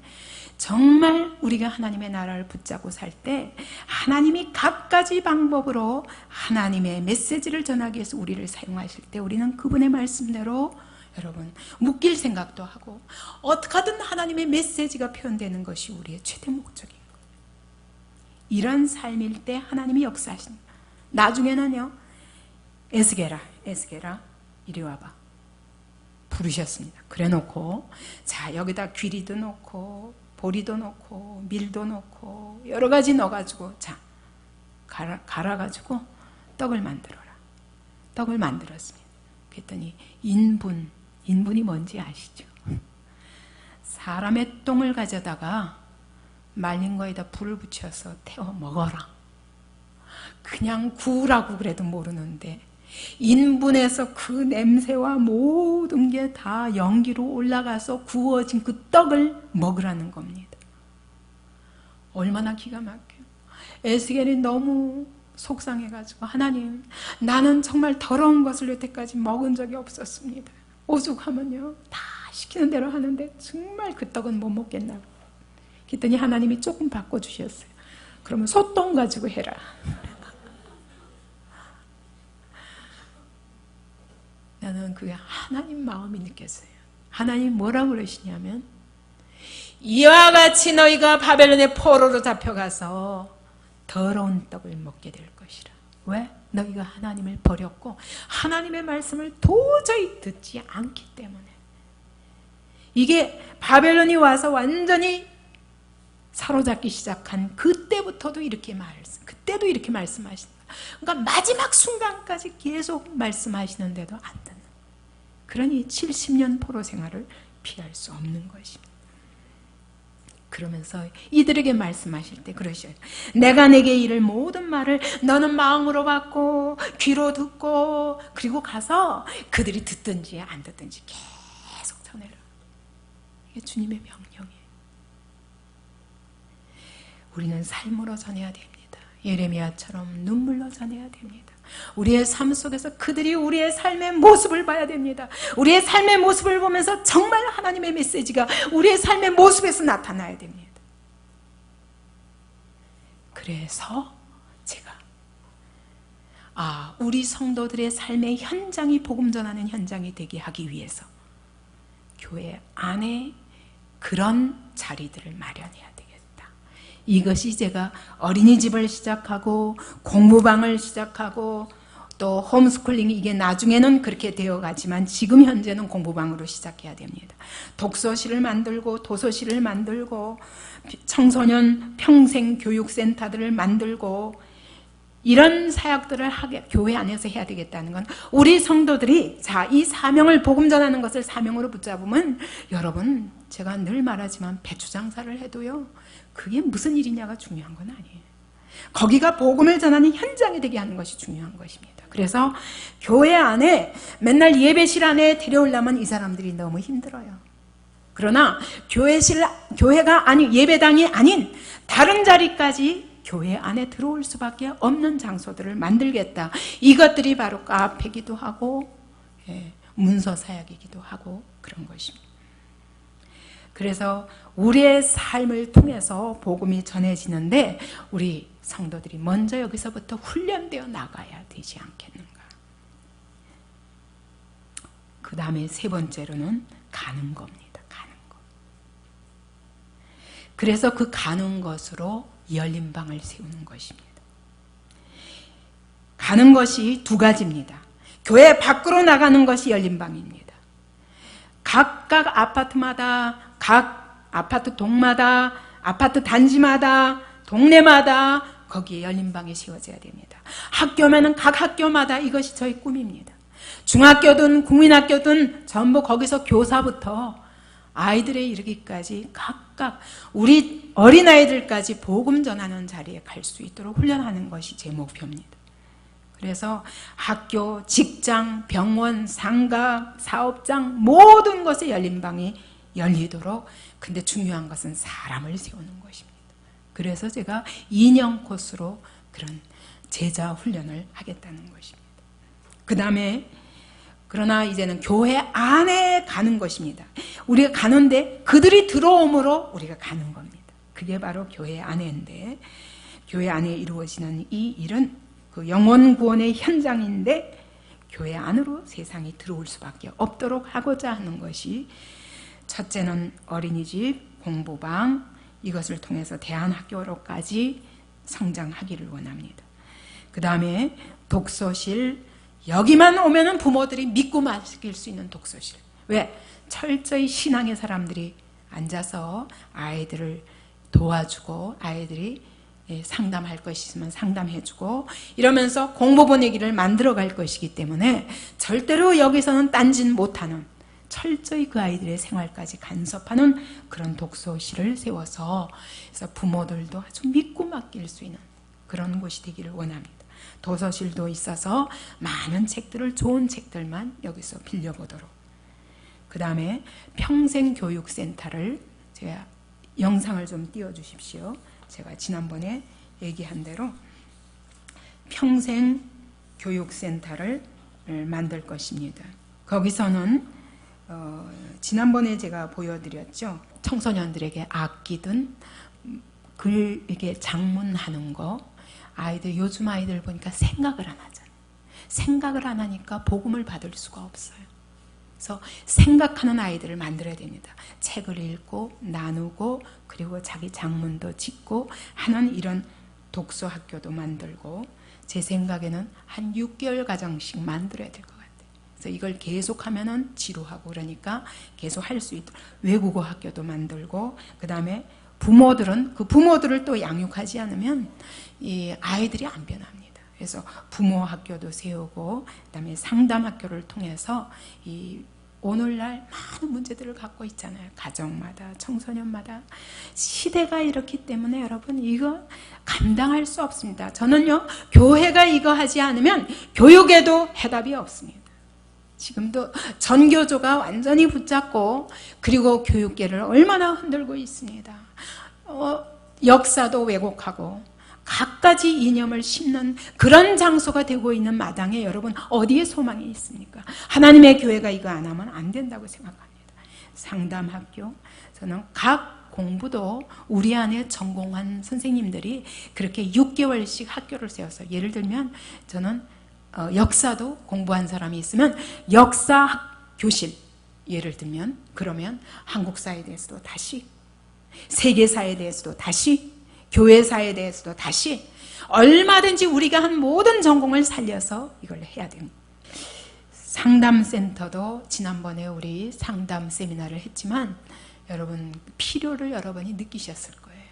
정말 우리가 하나님의 나라를 붙잡고 살 때 하나님이 갖가지 방법으로 하나님의 메시지를 전하기 위해서 우리를 사용하실 때 우리는 그분의 말씀대로 여러분 묶일 생각도 하고 어떻게 하든 하나님의 메시지가 표현되는 것이 우리의 최대 목적입니다. 이런 삶일 때 하나님이 역사하십니다. 나중에는요 에스겔아 이리 와봐 부르셨습니다. 그래 놓고 자 여기다 귀리도 놓고 보리도 놓고 밀도 놓고 여러 가지 넣어가지고 자 갈아가지고 떡을 만들어라. 떡을 만들었습니다. 그랬더니 인분이 뭔지 아시죠? 사람의 똥을 가져다가 말린 거에다 불을 붙여서 태워 먹어라. 그냥 구우라고 그래도 모르는데 인분에서 그 냄새와 모든 게 다 연기로 올라가서 구워진 그 떡을 먹으라는 겁니다. 얼마나 기가 막혀요. 에스겔이 너무 속상해가지고 하나님 나는 정말 더러운 것을 여태까지 먹은 적이 없었습니다. 오죽하면요 다 시키는 대로 하는데 정말 그 떡은 못 먹겠나. 그랬더니 하나님이 조금 바꿔주셨어요. 그러면 소똥 가지고 해라. 나는 그게 하나님 마음이 느꼈어요. 하나님 뭐라고 그러시냐면 이와 같이 너희가 바벨론의 포로로 잡혀가서 더러운 떡을 먹게 될 것이라. 왜? 너희가 하나님을 버렸고 하나님의 말씀을 도저히 듣지 않기 때문에. 이게 바벨론이 와서 완전히 사로잡기 시작한 그때도 이렇게 말씀하신다. 그러니까 마지막 순간까지 계속 말씀하시는데도 안 듣는. 그러니 70년 포로 생활을 피할 수 없는 것입니다. 그러면서 이들에게 말씀하실 때 그러셔요. 내가 내게 이를 모든 말을 너는 마음으로 받고 귀로 듣고 그리고 가서 그들이 듣든지 안 듣든지 계속 전해라. 이게 주님의 명령이에요. 우리는 삶으로 전해야 됩니다. 예레미야처럼 눈물로 전해야 됩니다. 우리의 삶 속에서 그들이 우리의 삶의 모습을 봐야 됩니다. 우리의 삶의 모습을 보면서 정말 하나님의 메시지가 우리의 삶의 모습에서 나타나야 됩니다. 그래서 제가 우리 성도들의 삶의 현장이 복음 전하는 현장이 되게 하기 위해서 교회 안에 그런 자리들을 마련해야 되겠다. 이것이 제가 어린이집을 시작하고 공부방을 시작하고 또 홈스쿨링, 이게 나중에는 그렇게 되어가지만 지금 현재는 공부방으로 시작해야 됩니다. 독서실을 만들고 도서실을 만들고 청소년 평생교육센터들을 만들고 이런 사역들을 교회 안에서 해야 되겠다는 건 우리 성도들이 이 사명을 복음 전하는 것을 사명으로 붙잡으면 여러분, 제가 늘 말하지만 배추 장사를 해도요 그게 무슨 일이냐가 중요한 건 아니에요. 거기가 복음을 전하는 현장이 되게 하는 것이 중요한 것입니다. 그래서 교회 안에 맨날 예배실 안에 데려오려면 이 사람들이 너무 힘들어요. 그러나 교회가 아닌 예배당이 아닌 다른 자리까지 교회 안에 들어올 수밖에 없는 장소들을 만들겠다. 이것들이 바로 카페기도 하고 문서 사역이기도 하고 그런 것입니다. 그래서 우리의 삶을 통해서 복음이 전해지는데 우리 성도들이 먼저 여기서부터 훈련되어 나가야 되지 않겠는가. 그 다음에 세 번째로는 가는 겁니다. 가는 것. 그래서 그 가는 것으로 열린 방을 세우는 것입니다. 가는 것이 두 가지입니다. 교회 밖으로 나가는 것이 열린 방입니다. 각각 아파트마다, 각 아파트 동마다, 아파트 단지마다, 동네마다 거기에 열린 방이 세워져야 됩니다. 학교면은 각 학교마다 이것이 저희 꿈입니다. 중학교든 국민학교든 전부 거기서 교사부터 아이들에 이르기까지 각각 우리 어린아이들까지 복음 전하는 자리에 갈 수 있도록 훈련하는 것이 제 목표입니다. 그래서 학교, 직장, 병원, 상가, 사업장 모든 것에 열린 방이 열리도록, 근데 중요한 것은 사람을 세우는 것입니다. 그래서 제가 2년 코스로 그런 제자 훈련을 하겠다는 것입니다. 그 다음에 그러나 이제는 교회 안에 가는 것입니다. 우리가 가는데 그들이 들어옴으로 우리가 가는 겁니다. 그게 바로 교회 안에인데, 교회 안에 이루어지는 이 일은 그 영혼 구원의 현장인데 교회 안으로 세상이 들어올 수밖에 없도록 하고자 하는 것이, 첫째는 어린이집, 공부방, 이것을 통해서 대안학교로까지 성장하기를 원합니다. 그 다음에 독서실, 여기만 오면은 부모들이 믿고 맡길 수 있는 독서실. 왜? 철저히 신앙의 사람들이 앉아서 아이들을 도와주고 아이들이 상담할 것이 있으면 상담해주고 이러면서 공부 보내기를 만들어갈 것이기 때문에 절대로 여기서는 딴짓 못하는, 철저히 그 아이들의 생활까지 간섭하는 그런 독서실을 세워서, 그래서 부모들도 아주 믿고 맡길 수 있는 그런 곳이 되기를 원합니다. 도서실도 있어서 많은 책들을, 좋은 책들만 여기서 빌려보도록. 그 다음에 평생교육센터를, 제가 영상을 좀 띄워주십시오. 제가 지난번에 얘기한 대로 평생교육센터를 만들 것입니다. 거기서는 지난번에 제가 보여드렸죠. 청소년들에게 아끼든 이렇게 장문하는 거, 아이들, 요즘 아이들 보니까 생각을 안 하잖아요. 생각을 안 하니까 복음을 받을 수가 없어요. 그래서 생각하는 아이들을 만들어야 됩니다. 책을 읽고 나누고 그리고 자기 장문도 짓고 하는 이런 독서 학교도 만들고, 제 생각에는 한 6개월 과정씩 만들어야 될 것 같아요. 그래서 이걸 계속하면은 지루하고 그러니까 계속 할 수 있도록 외국어 학교도 만들고, 그 다음에 부모들은 그 부모들을 또 양육하지 않으면 이 아이들이 안 변합니다. 그래서 부모 학교도 세우고, 그다음에 상담 학교를 통해서 이 오늘날 많은 문제들을 갖고 있잖아요. 가정마다, 청소년마다. 시대가 이렇기 때문에 여러분, 이거 감당할 수 없습니다. 저는요, 교회가 이거 하지 않으면 교육에도 해답이 없습니다. 지금도 전교조가 완전히 붙잡고 그리고 교육계를 얼마나 흔들고 있습니다. 역사도 왜곡하고 갖가지 이념을 심는 그런 장소가 되고 있는 마당에 여러분 어디에 소망이 있습니까? 하나님의 교회가 이거 안 하면 안 된다고 생각합니다. 상담학교, 저는 각 공부도 우리 안에 전공한 선생님들이 그렇게 6개월씩 학교를 세워서, 예를 들면 저는 역사도 공부한 사람이 있으면 역사 교실, 예를 들면 그러면 한국사에 대해서도 다시, 세계사에 대해서도 다시, 교회사에 대해서도 다시, 얼마든지 우리가 한 모든 전공을 살려서 이걸 해야 됩니다. 상담센터도 지난번에 우리 상담 세미나를 했지만 여러분 필요를 여러분이 느끼셨을 거예요.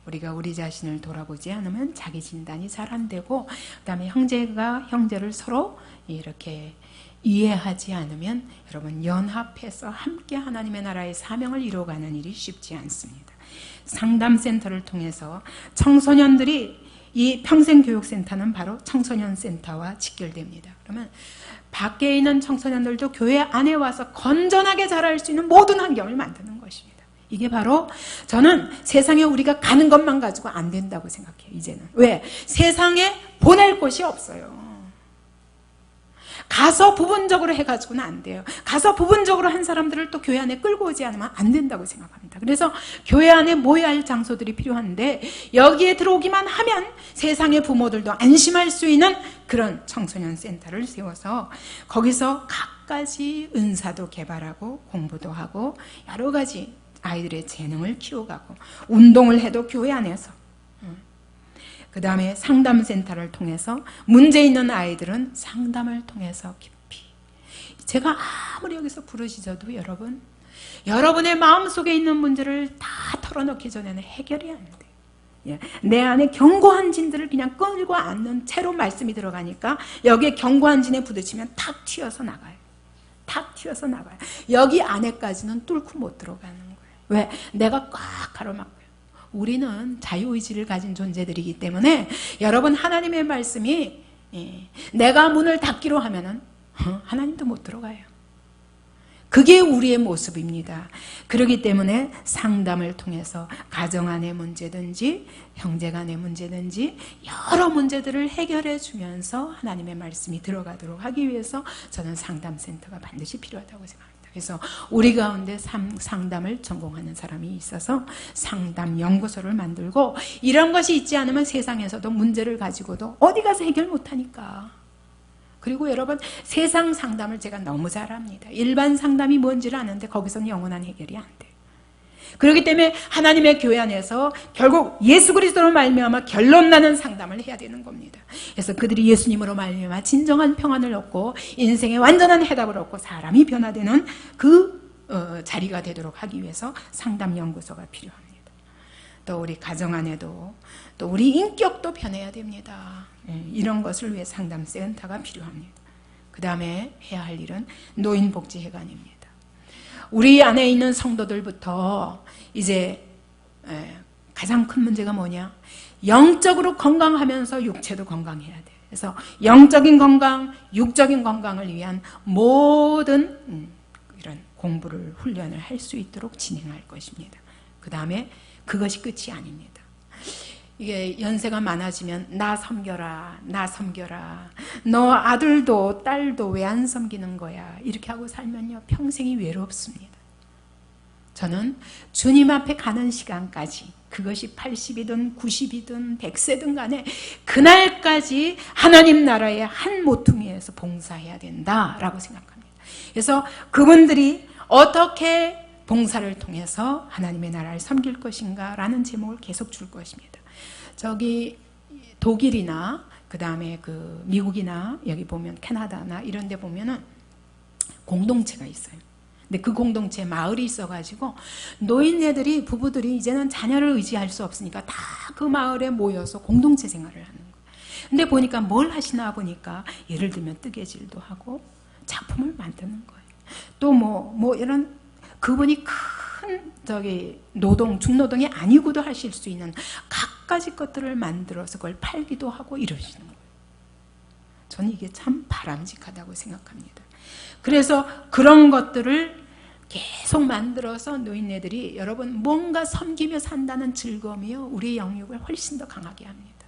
우리가 우리 자신을 돌아보지 않으면 자기 진단이 잘 안 되고, 그 다음에 형제가 형제를 서로 이렇게 이해하지 않으면 여러분 연합해서 함께 하나님의 나라의 사명을 이루어가는 일이 쉽지 않습니다. 상담센터를 통해서 청소년들이, 이 평생교육센터는 바로 청소년센터와 직결됩니다. 그러면 밖에 있는 청소년들도 교회 안에 와서 건전하게 자랄 수 있는 모든 환경을 만드는 것입니다. 이게 바로 저는 세상에 우리가 가는 것만 가지고 안 된다고 생각해요. 이제는. 왜? 세상에 보낼 곳이 없어요. 가서 부분적으로 해가지고는 안 돼요. 가서 부분적으로 한 사람들을 또 교회 안에 끌고 오지 않으면 안 된다고 생각합니다. 그래서 교회 안에 모여야 할 장소들이 필요한데, 여기에 들어오기만 하면 세상의 부모들도 안심할 수 있는 그런 청소년 센터를 세워서 거기서 각가지 은사도 개발하고 공부도 하고 여러 가지 아이들의 재능을 키워가고 운동을 해도 교회 안에서, 그 다음에 상담센터를 통해서 문제 있는 아이들은 상담을 통해서 깊이, 제가 아무리 여기서 부르짖어도 여러분, 여러분의 마음속에 있는 문제를 다 털어놓기 전에는 해결이 안 돼요. 내 안에 견고한 진들을 그냥 끌고 앉는 채로 말씀이 들어가니까 여기에 견고한 진에 부딪히면 탁 튀어서 나가요. 탁 튀어서 나가요. 여기 안에까지는 뚫고 못 들어가는 거예요. 왜? 내가 꽉 가로막고요. 우리는 자유의지를 가진 존재들이기 때문에 여러분, 하나님의 말씀이 내가 문을 닫기로 하면은 하나님도 못 들어가요. 그게 우리의 모습입니다. 그렇기 때문에 상담을 통해서 가정 안의 문제든지 형제 간의 문제든지 여러 문제들을 해결해 주면서 하나님의 말씀이 들어가도록 하기 위해서 저는 상담센터가 반드시 필요하다고 생각합니다. 그래서 우리 가운데 상담을 전공하는 사람이 있어서 상담연구소를 만들고, 이런 것이 있지 않으면 세상에서도 문제를 가지고도 어디 가서 해결 못하니까. 그리고 여러분, 세상 상담을 제가 너무 잘합니다. 일반 상담이 뭔지를 아는데 거기서는 영원한 해결이 안 돼요. 그렇기 때문에 하나님의 교회 안에서 결국 예수 그리스도로 말미암아 결론 나는 상담을 해야 되는 겁니다. 그래서 그들이 예수님으로 말미암아 진정한 평안을 얻고 인생의 완전한 해답을 얻고 사람이 변화되는 그 자리가 되도록 하기 위해서 상담연구소가 필요합니다. 또 우리 가정 안에도, 또 우리 인격도 변해야 됩니다. 이런 것을 위해 상담센터가 필요합니다. 그 다음에 해야 할 일은 노인복지회관입니다. 우리 안에 있는 성도들부터 이제 가장 큰 문제가 뭐냐? 영적으로 건강하면서 육체도 건강해야 돼요. 그래서 영적인 건강, 육적인 건강을 위한 모든 이런 공부를, 훈련을 할 수 있도록 진행할 것입니다. 그 다음에 그것이 끝이 아닙니다. 이게 연세가 많아지면 나 섬겨라, 나 섬겨라, 너 아들도 딸도 왜 안 섬기는 거야, 이렇게 하고 살면요 평생이 외롭습니다. 저는 주님 앞에 가는 시간까지, 그것이 80이든 90이든 100세든 간에 그날까지 하나님 나라의 한 모퉁이에서 봉사해야 된다라고 생각합니다. 그래서 그분들이 어떻게 봉사를 통해서 하나님의 나라를 섬길 것인가 라는 제목을 계속 줄 것입니다. 저기 독일이나 그 다음에 그 미국이나 여기 보면 캐나다나 이런 데 보면은 공동체가 있어요. 근데 그 공동체에 마을이 있어가지고 노인네들이, 부부들이 이제는 자녀를 의지할 수 없으니까 다 그 마을에 모여서 공동체 생활을 하는 거예요. 근데 보니까 뭘 하시나 보니까 예를 들면 뜨개질도 하고 작품을 만드는 거예요. 또 뭐 이런, 그분이 큰 저기 노동, 중노동이 아니고도 하실 수 있는 갖가지 것들을 만들어서 그걸 팔기도 하고 이러시는 거예요. 저는 이게 참 바람직하다고 생각합니다. 그래서 그런 것들을 계속 만들어서 노인네들이 여러분 뭔가 섬기며 산다는 즐거움이요 우리 영육을 훨씬 더 강하게 합니다.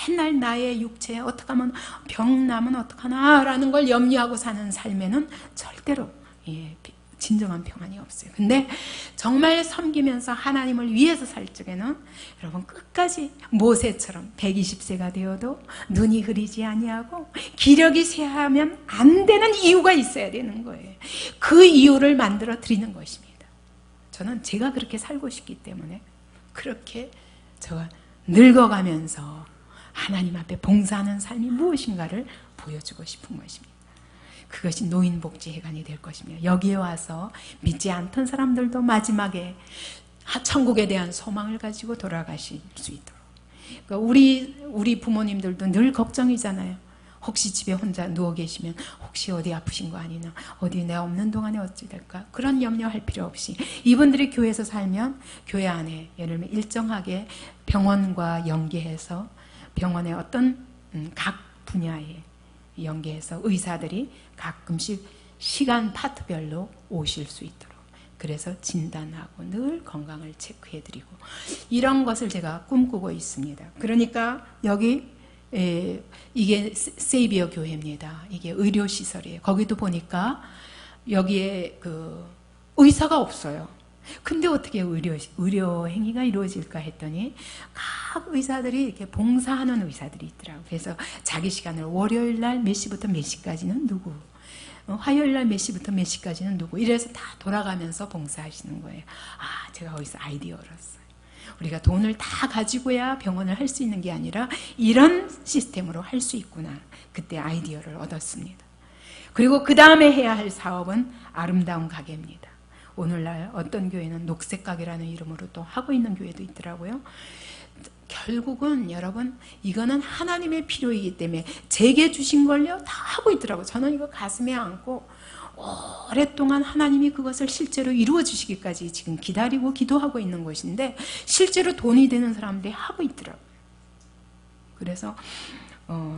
맨날 나의 육체에 어떻게 하면 병 나면 어떡하나 라는 걸 염려하고 사는 삶에는 절대로 진정한 평안이 없어요. 근데 정말 섬기면서 하나님을 위해서 살 적에는 여러분 끝까지 모세처럼 120세가 되어도 눈이 흐리지 아니하고 기력이 쇠하면 안 되는 이유가 있어야 되는 거예요. 그 이유를 만들어 드리는 것입니다. 저는 제가 그렇게 살고 싶기 때문에 그렇게 제가 늙어가면서 하나님 앞에 봉사하는 삶이 무엇인가를 보여주고 싶은 것입니다. 그것이 노인복지회관이 될 것입니다. 여기에 와서 믿지 않던 사람들도 마지막에 천국에 대한 소망을 가지고 돌아가실 수 있도록. 그러니까 우리 부모님들도 늘 걱정이잖아요. 혹시 집에 혼자 누워 계시면 혹시 어디 아프신 거 아니나, 어디 내가 없는 동안에 어찌 될까, 그런 염려할 필요 없이 이분들이 교회에서 살면 교회 안에 예를 들면 일정하게 병원과 연계해서 병원의 어떤 각 분야에 연계해서 의사들이 가끔씩 시간 파트별로 오실 수 있도록, 그래서 진단하고 늘 건강을 체크해드리고, 이런 것을 제가 꿈꾸고 있습니다. 그러니까 여기 이게 세이비어 교회입니다. 이게 의료시설이에요. 거기도 보니까 여기에 그 의사가 없어요. 근데 어떻게 의료 행위가 이루어질까 했더니 각 의사들이 이렇게 봉사하는 의사들이 있더라고요. 그래서 자기 시간을 월요일 날 몇 시부터 몇 시까지는 누구, 화요일 날 몇 시부터 몇 시까지는 누구, 이래서 다 돌아가면서 봉사하시는 거예요. 아, 제가 거기서 아이디어를 얻었어요. 우리가 돈을 다 가지고야 병원을 할 수 있는 게 아니라 이런 시스템으로 할 수 있구나. 그때 아이디어를 얻었습니다. 그리고 그 다음에 해야 할 사업은 아름다운 가게입니다. 오늘날 어떤 교회는 녹색 가게라는 이름으로 또 하고 있는 교회도 있더라고요. 결국은 여러분 이거는 하나님의 필요이기 때문에 제게 주신 걸요 다 하고 있더라고요. 저는 이거 가슴에 안고 오랫동안 하나님이 그것을 실제로 이루어 주시기까지 지금 기다리고 기도하고 있는 것인데 실제로 돈이 되는 사람들이 하고 있더라고요. 그래서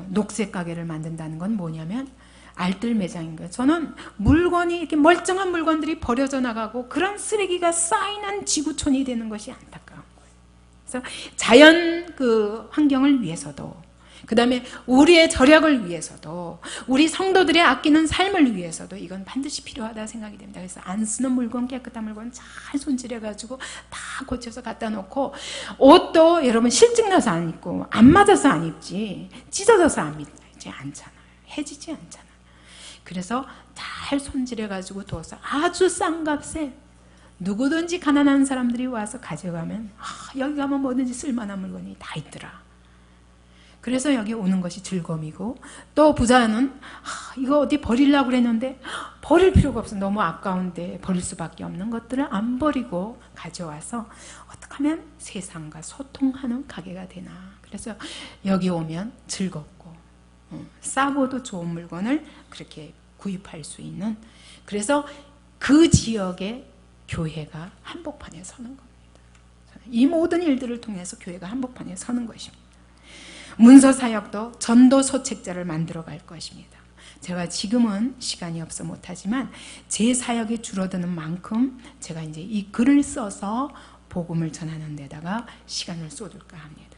녹색 가게를 만든다는 건 뭐냐면 알뜰 매장인 거예요. 저는 물건이 이렇게 멀쩡한 물건들이 버려져 나가고 그런 쓰레기가 쌓이는 지구촌이 되는 것이 안타까운 거예요. 그래서 자연 그 환경을 위해서도, 그 다음에 우리의 절약을 위해서도, 우리 성도들의 아끼는 삶을 위해서도 이건 반드시 필요하다 생각이 됩니다. 그래서 안 쓰는 물건, 깨끗한 물건 잘 손질해가지고 다 고쳐서 갖다 놓고, 옷도 여러분 실증 나서 안 입고 안 맞아서 안 입지 찢어져서 안 입지 않잖아요. 해지지 않잖아요. 그래서 잘 손질해가지고 둬서 아주 싼 값에 누구든지 가난한 사람들이 와서 가져가면 여기 가면 뭐든지 쓸만한 물건이 다 있더라. 그래서 여기 오는 것이 즐거움이고, 또 부자는 이거 어디 버리려고 그랬는데 버릴 필요가 없어. 너무 아까운데 버릴 수밖에 없는 것들을 안 버리고 가져와서 어떻게 하면 세상과 소통하는 가게가 되나. 그래서 여기 오면 즐겁고 싸고도 좋은 물건을 그렇게 구입할 수 있는, 그래서 그 지역의 교회가 한복판에 서는 겁니다. 이 모든 일들을 통해서 교회가 한복판에 서는 것입니다. 문서 사역도 전도 소책자를 만들어 갈 것입니다. 제가 지금은 시간이 없어 못하지만 제 사역이 줄어드는 만큼 제가 이제 이 글을 써서 복음을 전하는 데다가 시간을 쏟을까 합니다.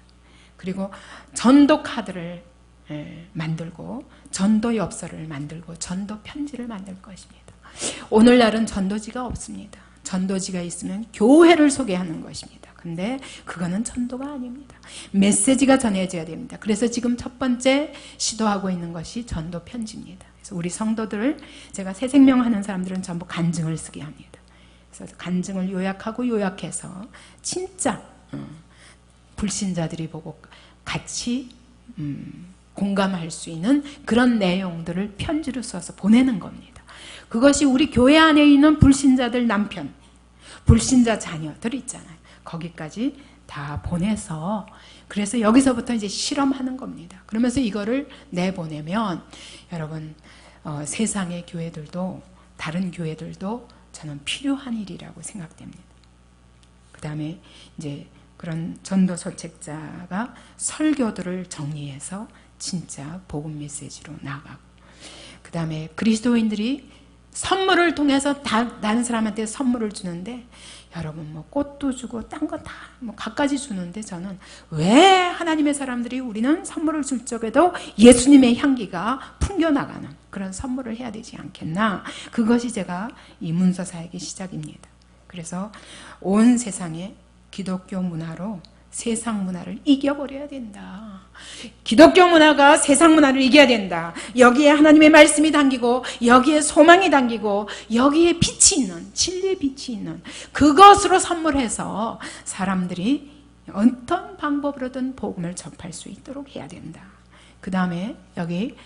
그리고 전도 카드를 만들고 전도 엽서를 만들고 전도 편지를 만들 것입니다. 오늘날은 전도지가 없습니다. 전도지가 있으면 교회를 소개하는 것입니다. 근데 그거는 전도가 아닙니다. 메시지가 전해져야 됩니다. 그래서 지금 첫 번째 시도하고 있는 것이 전도 편지입니다. 그래서 우리 성도들을, 제가 새 생명하는 사람들은 전부 간증을 쓰게 합니다. 그래서 간증을 요약하고 요약해서 진짜 불신자들이 보고 같이 공감할 수 있는 그런 내용들을 편지로 써서 보내는 겁니다. 그것이 우리 교회 안에 있는 불신자들 남편, 불신자 자녀들 있잖아요. 거기까지 다 보내서, 그래서 여기서부터 이제 실험하는 겁니다. 그러면서 이거를 내보내면 여러분 세상의 교회들도, 다른 교회들도 저는 필요한 일이라고 생각됩니다. 그 다음에 이제 그런 전도 소책자가 설교들을 정리해서 진짜 복음 메시지로 나가고, 그 다음에 그리스도인들이 선물을 통해서 다른 사람한테 선물을 주는데, 여러분 뭐 꽃도 주고 딴 거 다 뭐 갖가지 주는데, 저는 왜 하나님의 사람들이 우리는 선물을 줄 적에도 예수님의 향기가 풍겨나가는 그런 선물을 해야 되지 않겠나. 그것이 제가 이 문서 사역의 시작입니다. 그래서 온 세상에 기독교 문화로 세상 문화를 이겨버려야 된다. 기독교 문화가 세상 문화를 이겨야 된다. 여기에 하나님의 말씀이 담기고, 여기에 소망이 담기고, 여기에 빛이 있는, 진리의 빛이 있는 그것으로 선물해서 사람들이 어떤 방법으로든 복음을 접할 수 있도록 해야 된다. 그 다음에 여기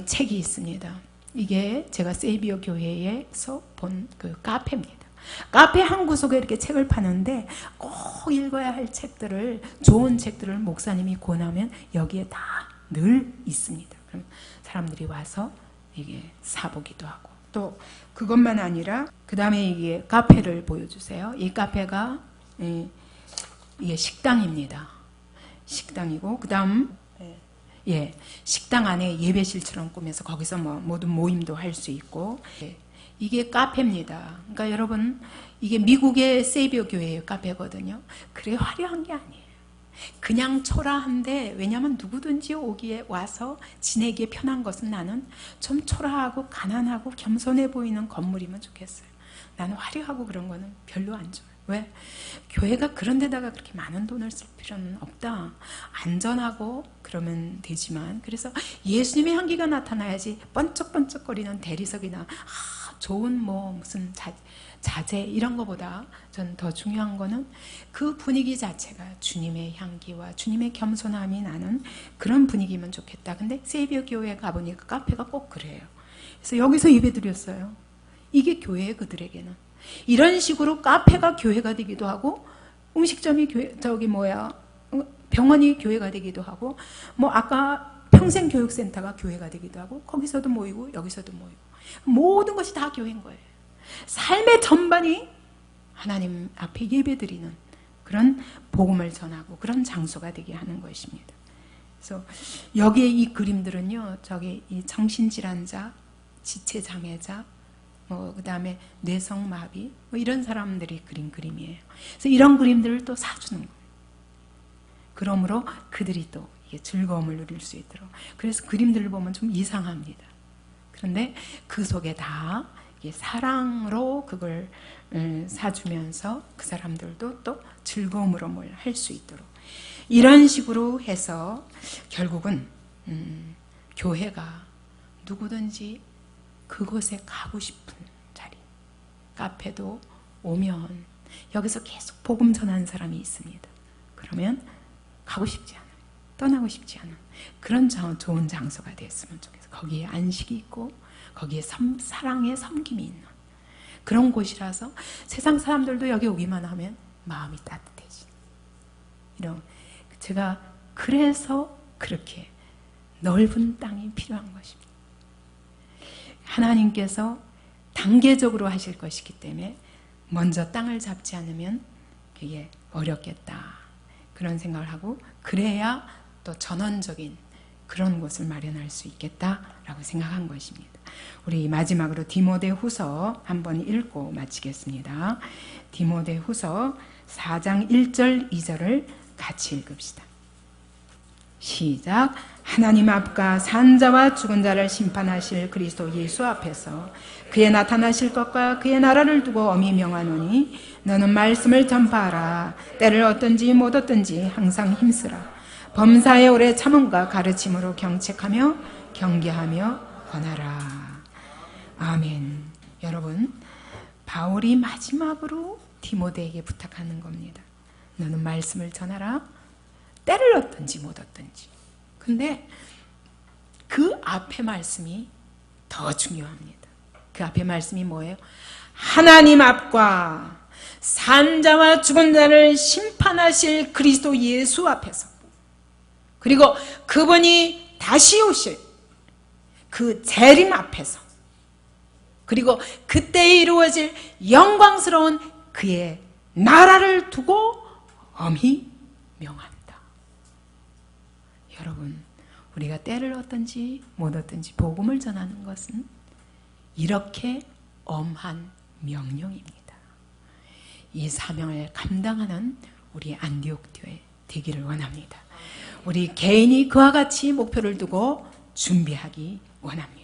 책이 있습니다. 이게 제가 세이비어 교회에서 본 그 카페입니다. 카페 한 구석에 이렇게 책을 파는데, 꼭 읽어야 할 책들을, 좋은 책들을 목사님이 권하면 여기에 다 늘 있습니다. 그럼 사람들이 와서 이게 사보기도 하고, 또 그것만 아니라 그 다음에 이게 카페를 보여주세요. 이 카페가 이게 식당입니다. 식당이고, 그 다음 식당 안에 예배실처럼 꾸며서 거기서 뭐 모든 모임도 할 수 있고, 이게 카페입니다. 그러니까 여러분, 이게 미국의 세이비어 교회의 카페거든요. 그래 화려한 게 아니에요. 그냥 초라한데, 왜냐하면 누구든지 오기에 와서 지내기에 편한 것은, 나는 좀 초라하고 가난하고 겸손해 보이는 건물이면 좋겠어요. 나는 화려하고 그런 거는 별로 안 좋아요. 왜? 교회가 그런 데다가 그렇게 많은 돈을 쓸 필요는 없다. 안전하고 그러면 되지만, 그래서 예수님의 향기가 나타나야지 번쩍번쩍거리는 대리석이나 좋은 뭐 무슨 자재 이런 거보다 전 더 중요한 거는 그 분위기 자체가 주님의 향기와 주님의 겸손함이 나는 그런 분위기면 좋겠다. 근데 세이비어 교회에 가보니까 카페가 꼭 그래요. 그래서 여기서 예배 드렸어요. 이게 교회예요. 그들에게는 이런 식으로 카페가 교회가 되기도 하고, 음식점이 병원이 교회가 되기도 하고, 뭐 아까 평생교육센터가 교회가 되기도 하고, 거기서도 모이고 여기서도 모이고, 모든 것이 다 교회인 거예요. 삶의 전반이 하나님 앞에 예배드리는 그런 복음을 전하고 그런 장소가 되게 하는 것입니다. 그래서 여기에 이 그림들은요, 저기 이 정신질환자, 지체장애자, 그 다음에 뇌성마비, 이런 사람들이 그린 그림이에요. 그래서 이런 그림들을 또 사주는 거예요. 그러므로 그들이 또 이게 즐거움을 누릴 수 있도록. 그래서 그림들을 보면 좀 이상합니다. 그런데 그 속에 다 이게 사랑으로 그걸 사주면서 그 사람들도 또 즐거움으로 뭘 할 수 있도록. 이런 식으로 해서 결국은 교회가 누구든지 그곳에 가고 싶은 자리, 카페도 오면 여기서 계속 복음 전하는 사람이 있습니다. 그러면 가고 싶지 않아요. 떠나고 싶지 않은 그런 좋은 장소가 됐으면 좋겠어요. 거기에 안식이 있고, 거기에 사랑의 섬김이 있는 그런 곳이라서 세상 사람들도 여기 오기만 하면 마음이 따뜻해지는, 이런, 제가 그래서 그렇게 넓은 땅이 필요한 것입니다. 하나님께서 단계적으로 하실 것이기 때문에 먼저 땅을 잡지 않으면 그게 어렵겠다, 그런 생각을 하고, 그래야 또 전원적인 그런 곳을 마련할 수 있겠다라고 생각한 것입니다. 우리 마지막으로 디모데후서 한번 읽고 마치겠습니다. 디모데후서 4장 1절 2절을 같이 읽읍시다. 시작. 하나님 앞과 산자와 죽은 자를 심판하실 그리스도 예수 앞에서 그의 나타나실 것과 그의 나라를 두고 엄히 명하노니, 너는 말씀을 전파하라. 때를 얻든지 못 얻든지 항상 힘쓰라. 범사에 오래 참음과 가르침으로 경책하며 경계하며 권하라. 아멘. 여러분, 바울이 마지막으로 디모데에게 부탁하는 겁니다. 너는 말씀을 전하라. 때를 얻든지 못 얻든지. 근데 그 앞에 말씀이 더 중요합니다. 그 앞에 말씀이 뭐예요? 하나님 앞과 산자와 죽은 자를 심판하실 그리스도 예수 앞에서, 그리고 그분이 다시 오실 그 재림 앞에서, 그리고 그때 이루어질 영광스러운 그의 나라를 두고 엄히 명한다. 여러분, 우리가 때를 얻든지 못 얻든지 복음을 전하는 것은 이렇게 엄한 명령입니다. 이 사명을 감당하는 우리 안디옥 교회 되기를 원합니다. 우리 개인이 그와 같이 목표를 두고 준비하기 원합니다.